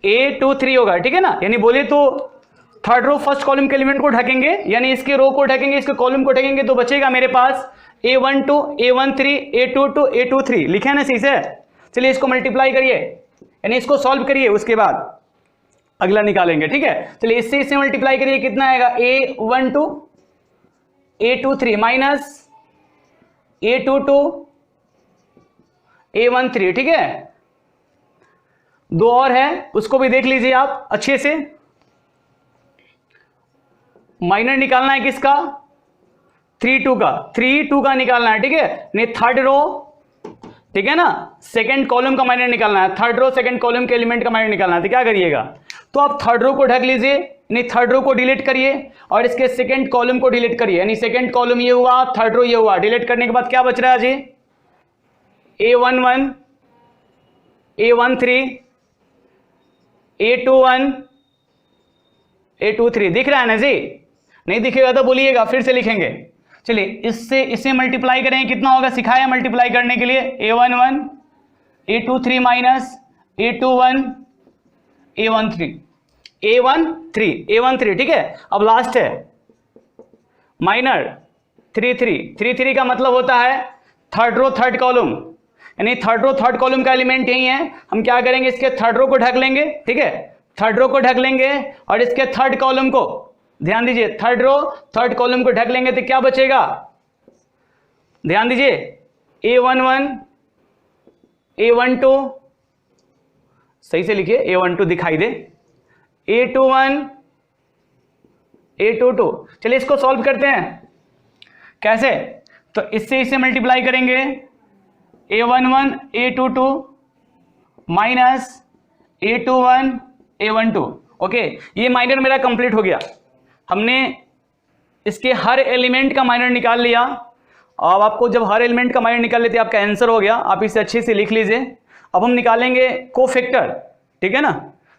A23 होगा। ठीक है ना, यानी बोले तो थर्ड रो फर्स्ट कॉलम के एलिमेंट को ढकेंगे, यानी इसके रो को ढकेंगे, इसके कॉलम को ढकेंगे, तो बचेगा मेरे पास A12 A13 A22 A23। लिखे ना सही से? चलिए इसको मल्टीप्लाई करिए, यानी इसको सॉल्व करिए, उसके बाद अगला निकालेंगे। ठीक है, चलिए इससे मल्टीप्लाई करिए, कितना आएगा? A12 A23 minus A22 A13। ठीक है, दो और है, उसको भी देख लीजिए आप अच्छे से। माइनर निकालना है किसका? 32 का, 32 का निकालना है। ठीक है, नहीं थर्ड रो, ठीक है ना, सेकंड कॉलम का माइनर निकालना है। थर्ड रो सेकंड कॉलम के एलिमेंट का माइनर निकालना है, तो क्या करिएगा? तो आप थर्ड रो को ढक लीजिए, यानी थर्ड रो को डिलीट करिए और इसके सेकंड कॉलम को डिलीट करिए, यानी सेकंड कॉलम ये हुआ, थर्ड रो ये हुआ। डिलीट करने के बाद क्या बच रहा है जी? A11 A13 A21 A23। दिख रहा है ना जी? नहीं दिखेगा तो बोलिएगा, फिर से लिखेंगे। चलिए इससे मल्टीप्लाई करें, कितना होगा? सिखाया मल्टीप्लाई करने के लिए। A11 A23 minus A21 A13 A13। ठीक है, अब लास्ट है माइनर 33 का मतलब होता है थर्ड रो थर्ड कॉलम, यानी थर्ड रो थर्ड कॉलम का एलिमेंट यही है। हम क्या करेंगे? इसके थर्ड रो को ढक लेंगे। ठीक है, थर्ड रो को ढक लेंगे और इसके थर्ड कॉलम को, ध्यान दीजिए, थर्ड रो थर्ड कॉलम को ढक लेंगे, तो क्या बचेगा? ध्यान दीजिए, A11 A12, सही से लिखिए, A12 दिखाई दे, A21 A22। चलिए इसको सॉल्व करते हैं। कैसे? तो इससे मल्टीप्लाई करेंगे, A11 A22 minus A21 A12। Okay, ये माइनर मेरा कंप्लीट हो गया। हमने इसके हर एलिमेंट का माइनर निकाल लिया। अब आपको जब हर एलिमेंट का माइनर निकाल लेते आपका आंसर हो गया। आप इसे अच्छे से लिख लीजिए। अब हम निकालेंगे कोफैक्टर। ठीक है ना,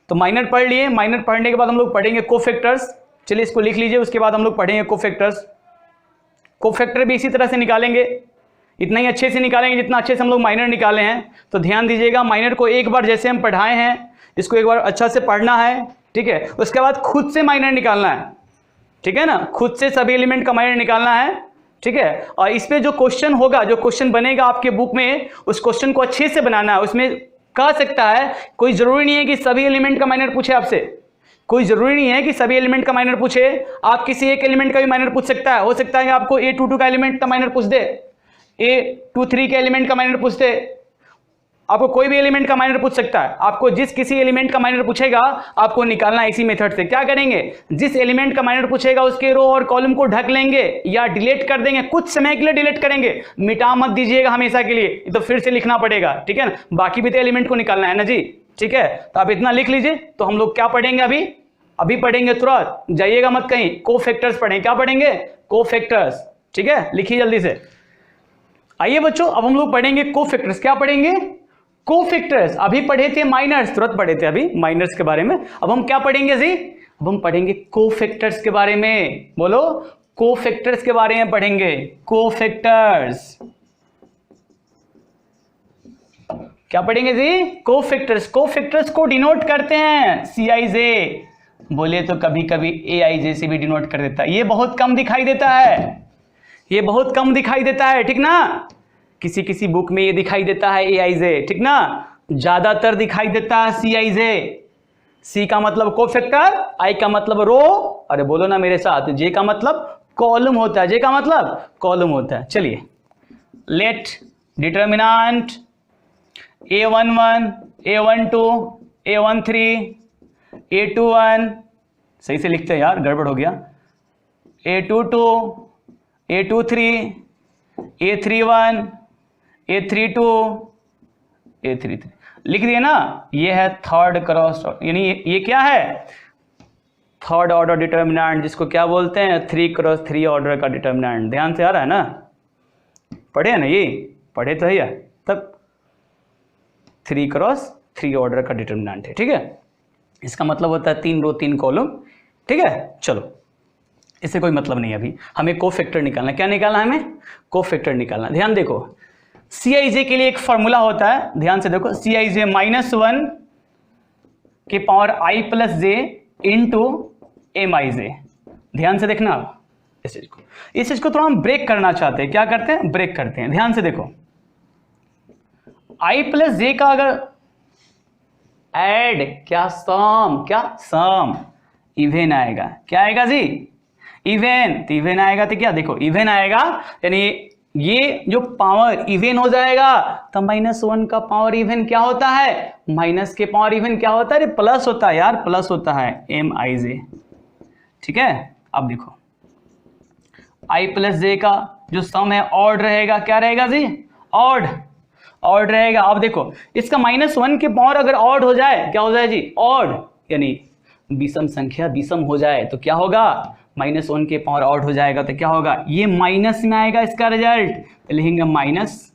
तो माइनर पढ़ लिए, माइनर पढ़ने के बाद हम लोग पढ़ेंगे कोफैक्टर्स। चलिए इसको लिख लीजिए, उसके बाद हम लोग पढ़ेंगे कोफैक्टर्स। कोफैक्टर भी इसी तरह से निकालेंगे, इतना ही अच्छे से निकालेंगे जितना अच्छे से हम लोग माइनर निकाले हैं। तो ध्यान दीजिएगा, माइनर को एक बार जैसे हम पढ़ाए हैं, इसको एक बार अच्छा से पढ़ना है। ठीक है, उसके बाद खुद से माइनर निकालना है। ठीक है ना, खुद से सभी एलिमेंट का माइनर निकालना है। ठीक है, और इस पे जो क्वेश्चन होगा, जो क्वेश्चन बनेगा आपके बुक में, उस क्वेश्चन को अच्छे से बनाना है। उसमें कह सकता है, कोई जरूरी नहीं है कि सभी एलिमेंट का माइनर पूछे आपसे, कोई जरूरी नहीं है कि सभी एलिमेंट का माइनर पूछे। आप किसी एक एलिमेंट का भी माइनर पूछ सकता है। हो सकता है कि आपको A22 का एलिमेंट का माइनर पूछ दे, A23 के एलिमेंट का माइनर पूछ दे, आपको कोई भी एलिमेंट का माइनर पूछ सकता है। आपको जिस किसी एलिमेंट का माइनर पूछेगा आपको निकालना है इसी मेथड से। क्या करेंगे? जिस एलिमेंट का माइनर पूछेगा उसके रो और कॉलम को ढक लेंगे या डिलीट कर देंगे, कुछ समय के लिए डिलीट करेंगे, मिटा मत दीजिएगा हमेशा के लिए, तो फिर से लिखना पड़ेगा। ठीक है ना, बाकी भी तो एलिमेंट को निकालना है ना जी। ठीक है, तो आप इतना लिख लीजिए। तो हम लोग क्या पढ़ेंगे अभी? अभी पढ़ेंगे तुरंत, जाइएगा मत कहीं, कोफैक्टर्स पढ़ें। क्या पढ़ेंगे? कोफैक्टर्स। ठीक है, लिखिए जल्दी से। आइए बच्चों, अब हम लोग पढ़ेंगे कोफैक्टर्स। क्या पढ़ेंगे? कोफैक्टर्स। अभी पढ़े थे माइनर्स, तुरंत पढ़े थे अभी माइनर्स के बारे में। अब हम क्या पढ़ेंगे जी? अब हम पढ़ेंगे कोफैक्टर्स के बारे में। बोलो, कोफैक्टर्स के बारे में पढ़ेंगे। कोफैक्टर्स क्या पढ़ेंगे जी? कोफैक्टर्स। कोफैक्टर्स को डिनोट करते हैं CIJ, बोले तो कभी कभी AIJ से भी डिनोट कर देता है। ये बहुत कम दिखाई देता है, ये बहुत कम दिखाई देता है, ठीक ना। किसी किसी बुक में ये दिखाई देता है AIJ, ठीक ना। ज्यादातर दिखाई देता है CIJ। C का मतलब कोफैक्टर, I का मतलब रो, अरे बोलो ना मेरे साथ, J का मतलब कॉलम होता है। J का मतलब कॉलम होता है। चलिए, late determinant A11, A12, A13, A21, सही से लिखते हैं यार, गड़बड़ हो गया। A22, A23, A31, A32, A33 लिख दिए ना। ये है थर्ड क्रॉस, यानी ये क्या है? थर्ड ऑर्डर डिटर्मिनेंट, जिसको क्या बोलते हैं? 3x3 ऑर्डर का डिटर्मिनेंट। ध्यान से आ रहा है ना? पढ़े है ना? ये पढ़े तो है यार। तब 3x3 ऑर्डर का डिटर्मिनेंट है, ठीक है। इसका मतलब होता है 3 रो 3 कॉलम, ठीक है। चलो, इससे कोई मतलब नहीं है अभी, हमें कोफैक्टर निकालना। क्या निकालना है हमें? कोफैक्टर निकालना। ध्यान देखो, CIJ के लिए एक फॉर्मूला होता है, ध्यान से देखो। CIJ -1 के power I + J into MIJ। ध्यान से देखना आप इस चीज को थोड़ा हम ब्रेक करना चाहते हैं। क्या करते हैं? ब्रेक करते हैं। ध्यान से देखो, I + J का अगर ऐड, क्या सम, क्या सम, इवेन आएगा। क्या आएगा जी? इवेन। तो इवेन आएगा तो क्या? देखो, इवेन आएगा, यानी ये जो पावर इवेन हो जाएगा। तो -1 का पावर इवेन क्या होता है? माइनस के पावर इवेन क्या होता है? अरे प्लस होता है यार, प्लस होता है MIJ, ठीक है। अब देखो, I + J का जो सम है ऑड रहेगा। क्या रहेगा जी? ऑड, ऑड रहेगा। अब देखो, इसका -1 के पावर अगर ऑड हो जाए, क्या हो जाए जी? ऑड, यानी विषम संख्या विषम हो जाए तो क्या होगा? -1 के पावर ऑड हो जाएगा तो क्या होगा? ये माइनस में आएगा इसका रिजल्ट, तो लिखेंगे -IJ,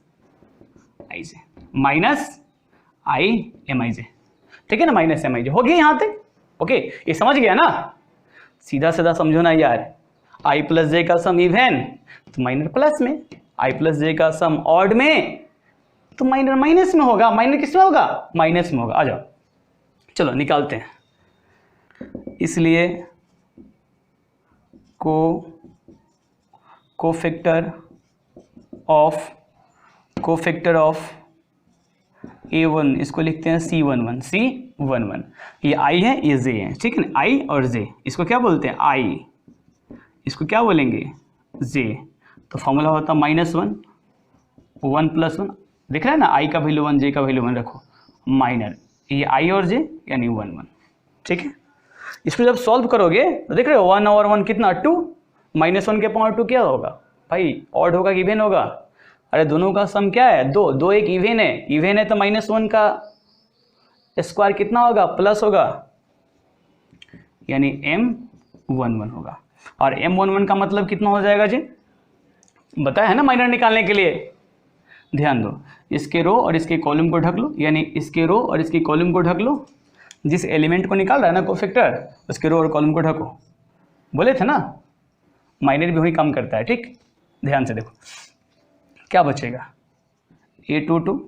-IMIJ, ठीक है ना। -MIJ हो गया यहां तक, ओके। ये समझ गया ना? सीधा सीधा समझो ना यार। I + J का सम इवेन तो माइनर प्लस में, I + J का सम ऑड में तो माइनर माइनस में होगा। माइनर किस में होगा? माइनस में होगा। आ जाओ, चलो निकालते हैं। इसलिए कोफैक्टर ऑफ A1, इसको लिखते हैं C11। ये I है, ये J है, ठीक है ना। I और J, इसको क्या बोलते हैं? I, इसको क्या बोलेंगे? J। तो फॉर्मूला होता है -1, 1 + 1, दिख रहा है ना। I का वैल्यू 1, J का वैल्यू 1 रखो, माइनर, ये I और J यानी 1, 1, ठीक है। इसको जब सॉल्व करोगे तो देख रहे हो 1 और 1 कितना? 2। -1 के पावर 2 क्या होगा भाई? ऑड होगा कि इवेन होगा? अरे दोनों का सम क्या है? 2, 2 एक इवेन है, इवेन है तो -1 का स्क्वायर कितना होगा? प्लस होगा, यानी M11 होगा। और M11 का मतलब कितना हो जाएगा जी? बताया है ना माइनर निकालने के लिए। ध्यान दो, इसके रो और इसके कॉलम को ढक लो, यानी इसके रो और इसके कॉलम को ढक लो। जिस एलिमेंट को निकाल रहा है ना कोफैक्टर, उसके रो और कॉलम को ढको। बोले थे ना, माइनर भी वही काम करता है, ठीक। ध्यान से देखो, क्या बचेगा? A22,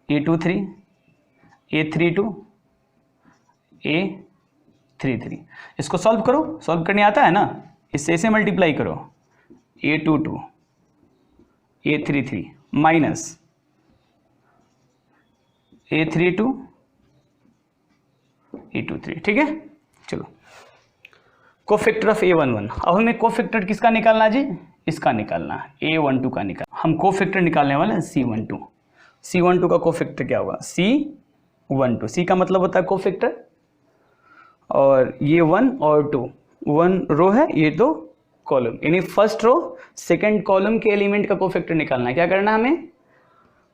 A23, A32, A33। इसको सॉल्व करो, सॉल्व करने आता है ना, इससे ऐसे मल्टीप्लाई करो। A22, A33 minus A32, A23, ठीक है। चलो, कोफैक्टर ऑफ A11। अब हमें कोफैक्टर किसका निकालना है जी? इसका निकालना है, A12 का निकालना। हम कोफैक्टर निकालने वाले हैं C12। C12 का कोफैक्टर क्या होगा? C12। C का मतलब होता है कोफैक्टर, और ये 1 और 2, 1 रो है, ये 2 कॉलम, यानी फर्स्ट रो सेकंड कॉलम के एलिमेंट का कोफैक्टर निकालना है। क्या करना है हमें?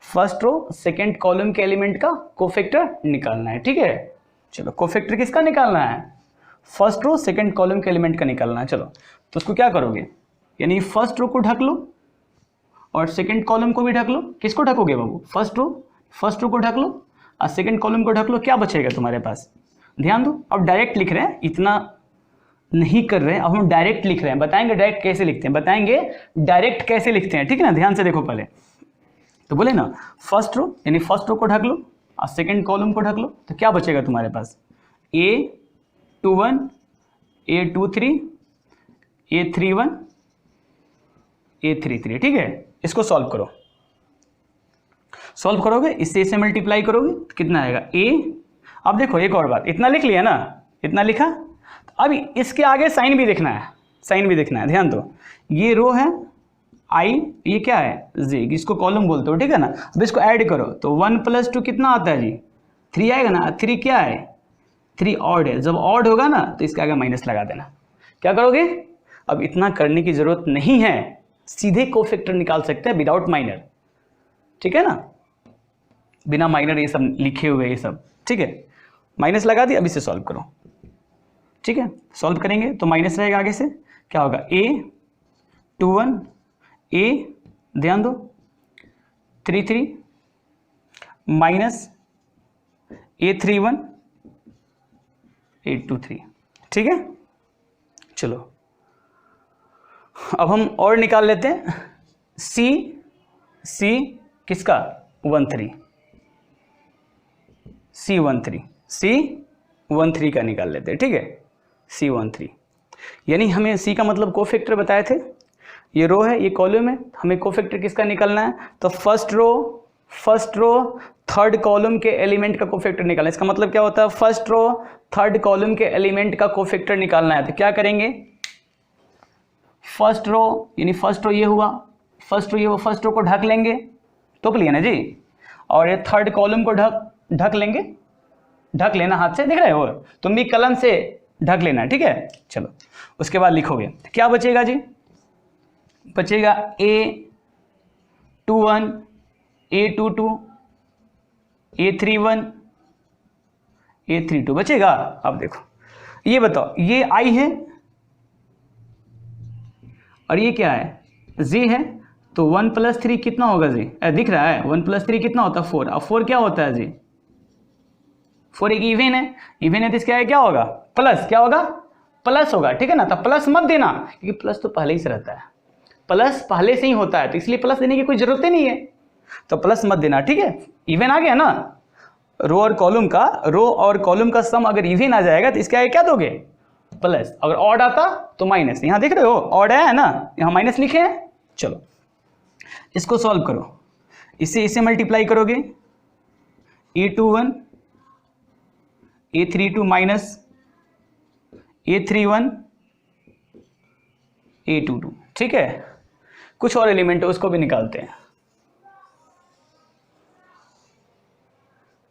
फर्स्ट रो सेकंड कॉलम के एलिमेंट का कोफैक्टर निकालना है, ठीक है। चलो, कोफैक्टर किसका निकालना है? फर्स्ट रो सेकंड कॉलम के एलिमेंट का निकालना है। चलो तो उसको क्या करोगे, यानी फर्स्ट रो को ढक लो और सेकंड कॉलम को भी ढक लो। किसको ढकोगे बाबू, फर्स्ट रो को ढक लो और सेकंड कॉलम को ढक लो। क्या बचेगा तुम्हारे पास, ध्यान दो। अब डायरेक्ट लिख रहे हैं, इतना नहीं कर रहे हैं, अब हम डायरेक्ट लिख रहे हैं। बताएंगे डायरेक्ट कैसे लिखते हैं, बताएंगे डायरेक्ट कैसे लिखते हैं, ठीक है ना। ध्यान से देखो पहले तो बोले ना फर्स्ट रो, यानी फर्स्ट रो को ढक लो और सेकंड कॉलम को ढक लो। तो क्या बचेगा तुम्हारे पास, A21 A23 A31 A33, ठीक है। इसको सॉल्व करो, सॉल्व करोगे इससे इसे मल्टीप्लाई करोगे तो कितना आएगा A। अब देखो एक और बात, इतना लिख लिया ना, इतना लिखा, अब इसके आगे साइन भी देखना है, साइन भी देखना है। ध्यान दो, ये रो है I, ये क्या है Z, इसको कॉलम बोलते हो, ठीक है ना। अब इसको ऐड करो तो 1 + 2 कितना आता है जी, 3 आएगा ना। 3 क्या है, 3 ऑड है। जब ऑड होगा ना तो इसके आगे माइनस लगा देना। क्या करोगे, अब इतना करने की जरूरत नहीं है, सीधे कोफैक्टर निकाल सकते हैं विदाउट माइनर, ठीक है ना, बिना माइनर ये सब लिखे हुए ये सब, ठीक है। माइनस लगा दिया, अब इसे सॉल्व करो, ठीक है। सॉल्व करेंगे तो माइनस रहेगा आगे से, क्या होगा A21 A, ध्यान दो 33 माइनस A31 823, ठीक है। चलो अब हम और निकाल लेते हैं। C किसका 13 C13 का निकाल लेते हैं, ठीक है। C13 यानी हमें C का मतलब कोफैक्टर बताए थे। ये रो है, ये कॉलम है, हमें कोफैक्टर किसका निकालना है, तो फर्स्ट रो थर्ड कॉलम के एलिमेंट का कोफैक्टर निकालना है। इसका मतलब क्या होता है, फर्स्ट रो थर्ड कॉलम के एलिमेंट का कोफैक्टर निकालना है। तो क्या करेंगे, फर्स्ट रो यानी फर्स्ट रो ये हुआ, फर्स्ट रो को ढक लेंगे, तोप लिया ना जी, और ये थर्ड कॉलम को ढक लेंगे, ढक लेना हाथ से, दिख रहे हो, तुम भी कलम से ढक लेना, ठीक है। चलो उसके बाद लिखोगे क्या बचेगा जी, बचेगा A21 A22 A31 A32 बचेगा। अब देखो ये बताओ, ये I है और ये क्या है Z है, तो 1 + 3 कितना होगा जी, दिख रहा है 1 + 3 कितना होता है 4। अब 4 क्या होता है जी, 4 एक इवन है, तो इसका क्या होगा प्लस, क्या होगा प्लस होगा, ठीक है ना। तो प्लस मत देना क्योंकि प्लस तो पहले ही से रहता है, प्लस पहले से ही होता है, तो इसलिए प्लस देने की कोई जरूरत ही नहीं है, तो प्लस मत देना, ठीक है। इवन आ गया ना, रो और कॉलम का सम अगर इवन आ जाएगा तो इसके आगे क्या दोगे प्लस, अगर ऑड आता तो माइनस। यहां देख रहे हो ऑड है ना, यहां माइनस लिखे हैं। चलो इसको सॉल्व करो, इसे मल्टीप्लाई करोगे A21 A32 minus A31 A22, ठीक है। कुछ और एलिमेंट है उसको भी निकालते हैं,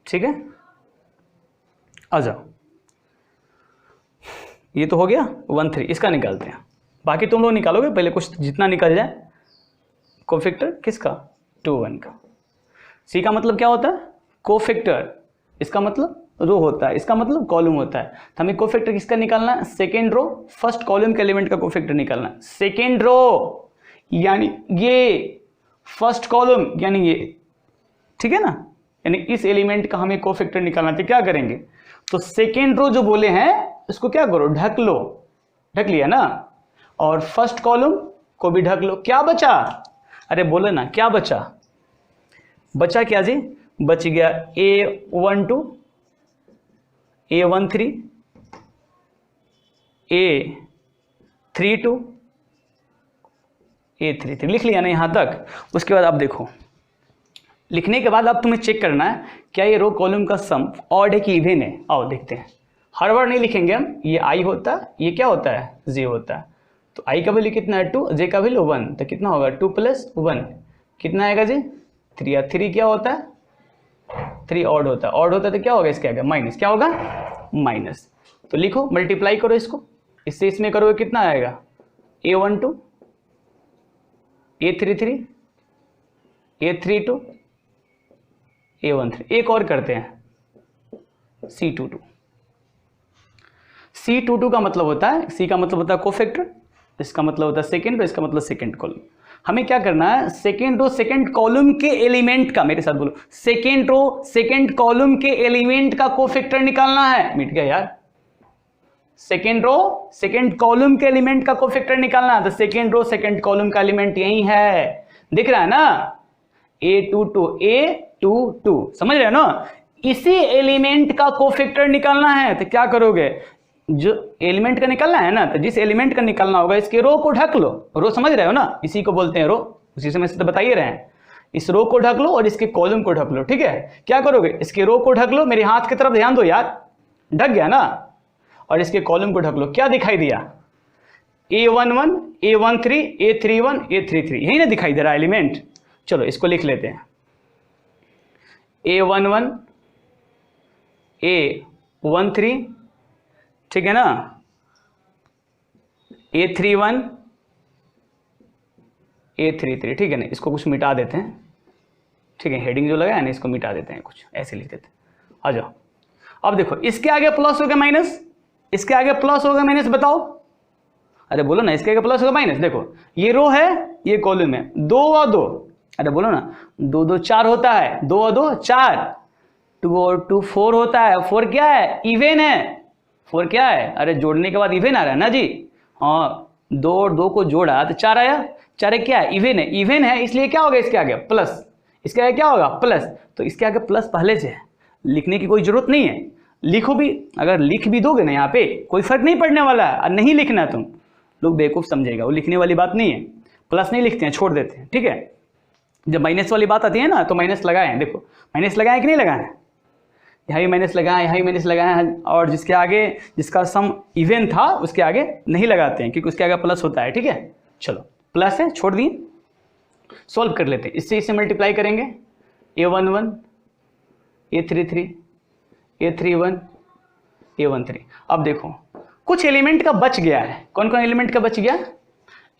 ठीक है। आ जाओ, ये तो हो गया 13, इसका निकालते हैं। बाकी तुम लोग निकालोगे, पहले कुछ जितना निकल जाए। कोफैक्टर किसका 21 का। C का मतलब क्या होता है कोफैक्टर, इसका मतलब रो होता है, इसका मतलब कॉलम होता है। तो हमें कोफैक्टर किसका निकालना है, सेकेंड रो फर्स्ट कॉलम के एलिमेंट का कोफैक्टर निकालना है। सेकेंड रो यानी ये, फर्स्ट कॉलम यानी ये, ठीक है ना, यानी इस एलिमेंट का हमें कोफैक्टर निकालना। तो क्या करेंगे, तो सेकेंड रो जो बोले हैं इसको क्या करो ढक लो, ढक लिया ना, और फर्स्ट कॉलम को भी ढक लो। क्या बचा, अरे बोलो ना क्या बचा, बचा क्या जी, बच गया A12 A13 A32 A33, लिख लिया ना यहां तक। उसके बाद अब देखो, लिखने के बाद अब तुम्हें चेक करना है क्या ये रो कॉलम का सम ऑड है कि इवन है। आओ देखते हैं, हर बार नहीं लिखेंगे हम, ये I होता है, ये क्या होता है J होता है। तो I का वैल्यू कितना है 2, J का वैल्यू 1, तो कितना होगा 2 + 1 कितना आएगा जी 3। 3 क्या होता है 3 ऑड होता है, ऑड होता है तो क्या होगा इसके आगे माइनस, क्या होगा माइनस। तो लिखो मल्टीप्लाई करो इसको, इससे इसमें करोगे कितना आएगा A12 A33 A32 A13। एक और करते हैं C22। C22 का मतलब होता है, C का मतलब होता है कोफैक्टर, इसका मतलब होता है सेकेंड रो, इसका मतलब सेकेंड कॉलम। हमें क्या करना है, सेकेंड रो सेकेंड कॉलम के एलिमेंट का, मेरे साथ बोलो, सेकेंड रो सेकेंड कॉलम के एलिमेंट का कोफैक्टर निकालना है। मिट गया यार, सेकेंड रो सेकेंड कॉलम के एलिमेंट का कोफैक्टर निकालना है। तो सेकेंड रो सेकेंड कॉलम का एलिमेंट यही है, दिख रहा है ना, A22, समझ रहे हो ना। इसी एलिमेंट का कोफैक्टर निकालना है, तो क्या करोगे, जो एलिमेंट का निकालना है ना, तो जिस एलिमेंट का निकालना होगा इसके रो को ढक लो। रो समझ रहे हो ना, इसी को बोलते हैं रो, उसी समय से तो बताइए रहे हैं। इस रो को ढक लो और इसके कॉलम को ढक लो, ठीक है। क्या करोगे, इसके रो को ढक लो, मेरे हाथ की तरफ ध्यान दो यार, ढक गया ना, और इसके कॉलम को ढक लो। क्या दिखाई दिया, A11, A13, A31, A33, यही ना दिखाई दे रहा एलिमेंट। चलो इसको लिख लेते हैं, A11, A13, ठीक है ना, A31, A33, ठीक है ना। इसको कुछ मिटा देते हैं, ठीक है, हेडिंग जो लगा है ना इसको मिटा देते हैं, कुछ ऐसे लिख देते हैं। आ जाओ, अब देखो इसके आगे प्लस होगा माइनस, इसके आगे प्लस होगा माइनस, बताओ, अरे बोलो ना, इसके आगे प्लस होगा माइनस। देखो ये रो है, ये कॉलम है, 2 और 2, अरे बोलो ना, 2 2 4 होता है, 2 और 2 4, 2 और 2 4 होता है। 4 क्या है, इवन है। 4 क्या है, अरे जोड़ने के बाद इवन आ रहा है ना जी, हाँ, 2 और 2 को जोड़ा तो 4 आया। 4 क्या है, इवन है, इवन है, इसलिए क्या होगा इसके आगे प्लस, इसके आगे क्या होगा प्लस। तो इसके आगे प्लस पहले से है, लिखने की कोई जरूरत नहीं है। लिखो भी, अगर लिख भी दोगे ना यहाँ पे कोई फर्क नहीं पड़ने वाला है, और नहीं लिखना तुम लोग बेवकूफ समझेगा, वो लिखने वाली बात नहीं है। प्लस नहीं लिखते हैं, छोड़ देते हैं, ठीक है। जब माइनस वाली बात आती है ना, तो माइनस लगाए, देखो माइनस लगाए कि नहीं लगाए, यहाँ भी माइनस लगाए, यहाँ भी माइनस लगाए, और जिसके आगे जिसका सम इवन था उसके आगे नहीं लगाते हैं, क्योंकि उसके आगे प्लस होता है, ठीक है। चलो प्लस है, छोड़ दिए, सॉल्व कर लेते हैं। इससे इसे मल्टीप्लाई करेंगे, A11, A33, A31, A13। अब देखो कुछ एलिमेंट का बच गया है, कौन कौन एलिमेंट का बच गया,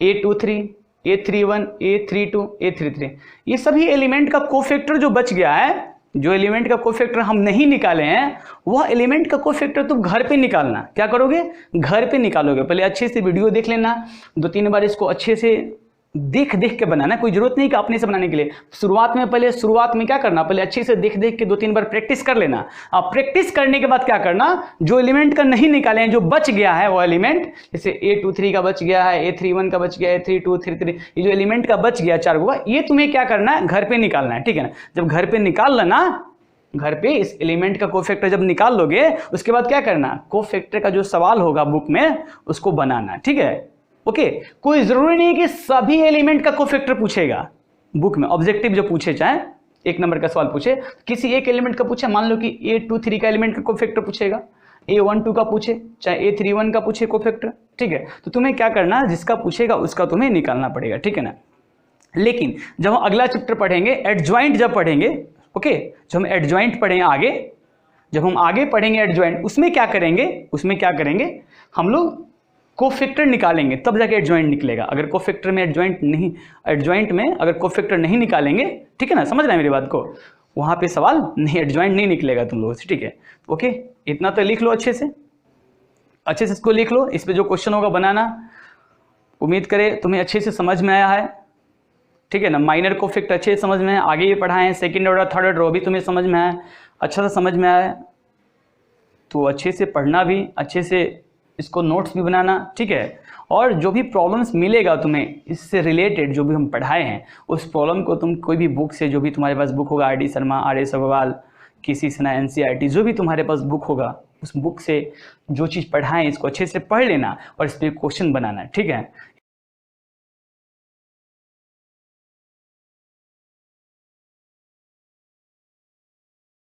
A23, A31, A32, A33, ये सभी एलिमेंट का कोफैक्टर जो बच गया है, जो एलिमेंट का कोफैक्टर हम नहीं निकाले हैं, वह एलिमेंट का कोफैक्टर तुम घर पे निकालना। क्या करोगे, घर पे निकालोगे। पहले अच्छे से वीडियो देख लेना, 2-3 बार इसको अच्छे से देख देख के बनाना, कोई जरूरत नहीं कि अपने से बनाने के लिए। शुरुआत में क्या करना, पहले अच्छे से देख देख के 2-3 बार प्रैक्टिस कर लेना। अब प्रैक्टिस करने के बाद क्या करना, जो एलिमेंट का नहीं निकाले हैं, जो बच गया है वो एलिमेंट, जैसे A23 का बच गया है, A31 का बच गया है, A32, A33, ये जो एलिमेंट का बच गया 4 को, ये तुम्हें क्या करना है, घर पे निकालना है, ठीक है ना। जब घर पे निकाल लेना, घर पे इस एलिमेंट का कोफैक्टर जब निकाल लोगे, उसके बाद क्या करना, कोफैक्टर का जो सवाल होगा बुक में उसको बनाना, ठीक है। ओके, कोई जरूरी नहीं कि सभी एलिमेंट का कोफैक्टर पूछेगा बुक में, ऑब्जेक्टिव जो पूछे, चाहे 1 नंबर का सवाल पूछे, किसी एक एलिमेंट का पूछे, मान लो कि A23 का एलिमेंट का कोफैक्टर पूछेगा, A12 का पूछे, चाहे A31 का पूछे कोफैक्टर, ठीक है। तो तुम्हें क्या करना, जिसका पूछेगा उसका तुम्हें निकालना पड़ेगा, ठीक है ना। लेकिन जब हम अगला चैप्टर पढ़ेंगे, एडजॉइंट जब पढ़ेंगे, ओके, जब हम एडजॉइंट पढ़ेंगे आगे, जब हम आगे पढ़ेंगे एडजॉइंट, उसमें क्या करेंगे, हम लोग कोफैक्टर निकालेंगे, तब जाके एडजॉइंट निकलेगा। अगर कोफैक्टर में एडजॉइंट में अगर कोफैक्टर नहीं निकालेंगे, ठीक है ना, समझ रहे हैं मेरी बात को, वहां पे सवाल नहीं, एडजॉइंट नहीं निकलेगा तुम लोगों से, ठीक है। ओके, इतना तो लिख लो, अच्छे से इसको लिख लो। इस पे जो क्वेश्चन होगा बनाना, उम्मीद करें तुम्हें अच्छे से समझ में आया है, ठीक है ना। माइनर कोफैक्टर अच्छे से समझ में है, आगे ये पढ़ाए हैं, सेकेंड ऑर्डर थर्ड ऑर्डर वो भी तुम्हें समझ में आया, अच्छा से समझ में आया, तो अच्छे से पढ़ना भी, अच्छे से इसको नोट्स भी बनाना, ठीक है। और जो भी प्रॉब्लम्स मिलेगा तुम्हें इससे रिलेटेड, जो भी हम पढ़ाए हैं, उस प्रॉब्लम को तुम कोई भी बुक से, जो भी तुम्हारे पास बुक होगा, RD शर्मा, RS अग्रवाल, किसी सेना, NCERT, जो भी तुम्हारे पास बुक होगा, उस बुक से जो चीज़ पढ़ाएं इसको अच्छे से पढ़ लेना और इस पर क्वेश्चन बनाना, ठीक है।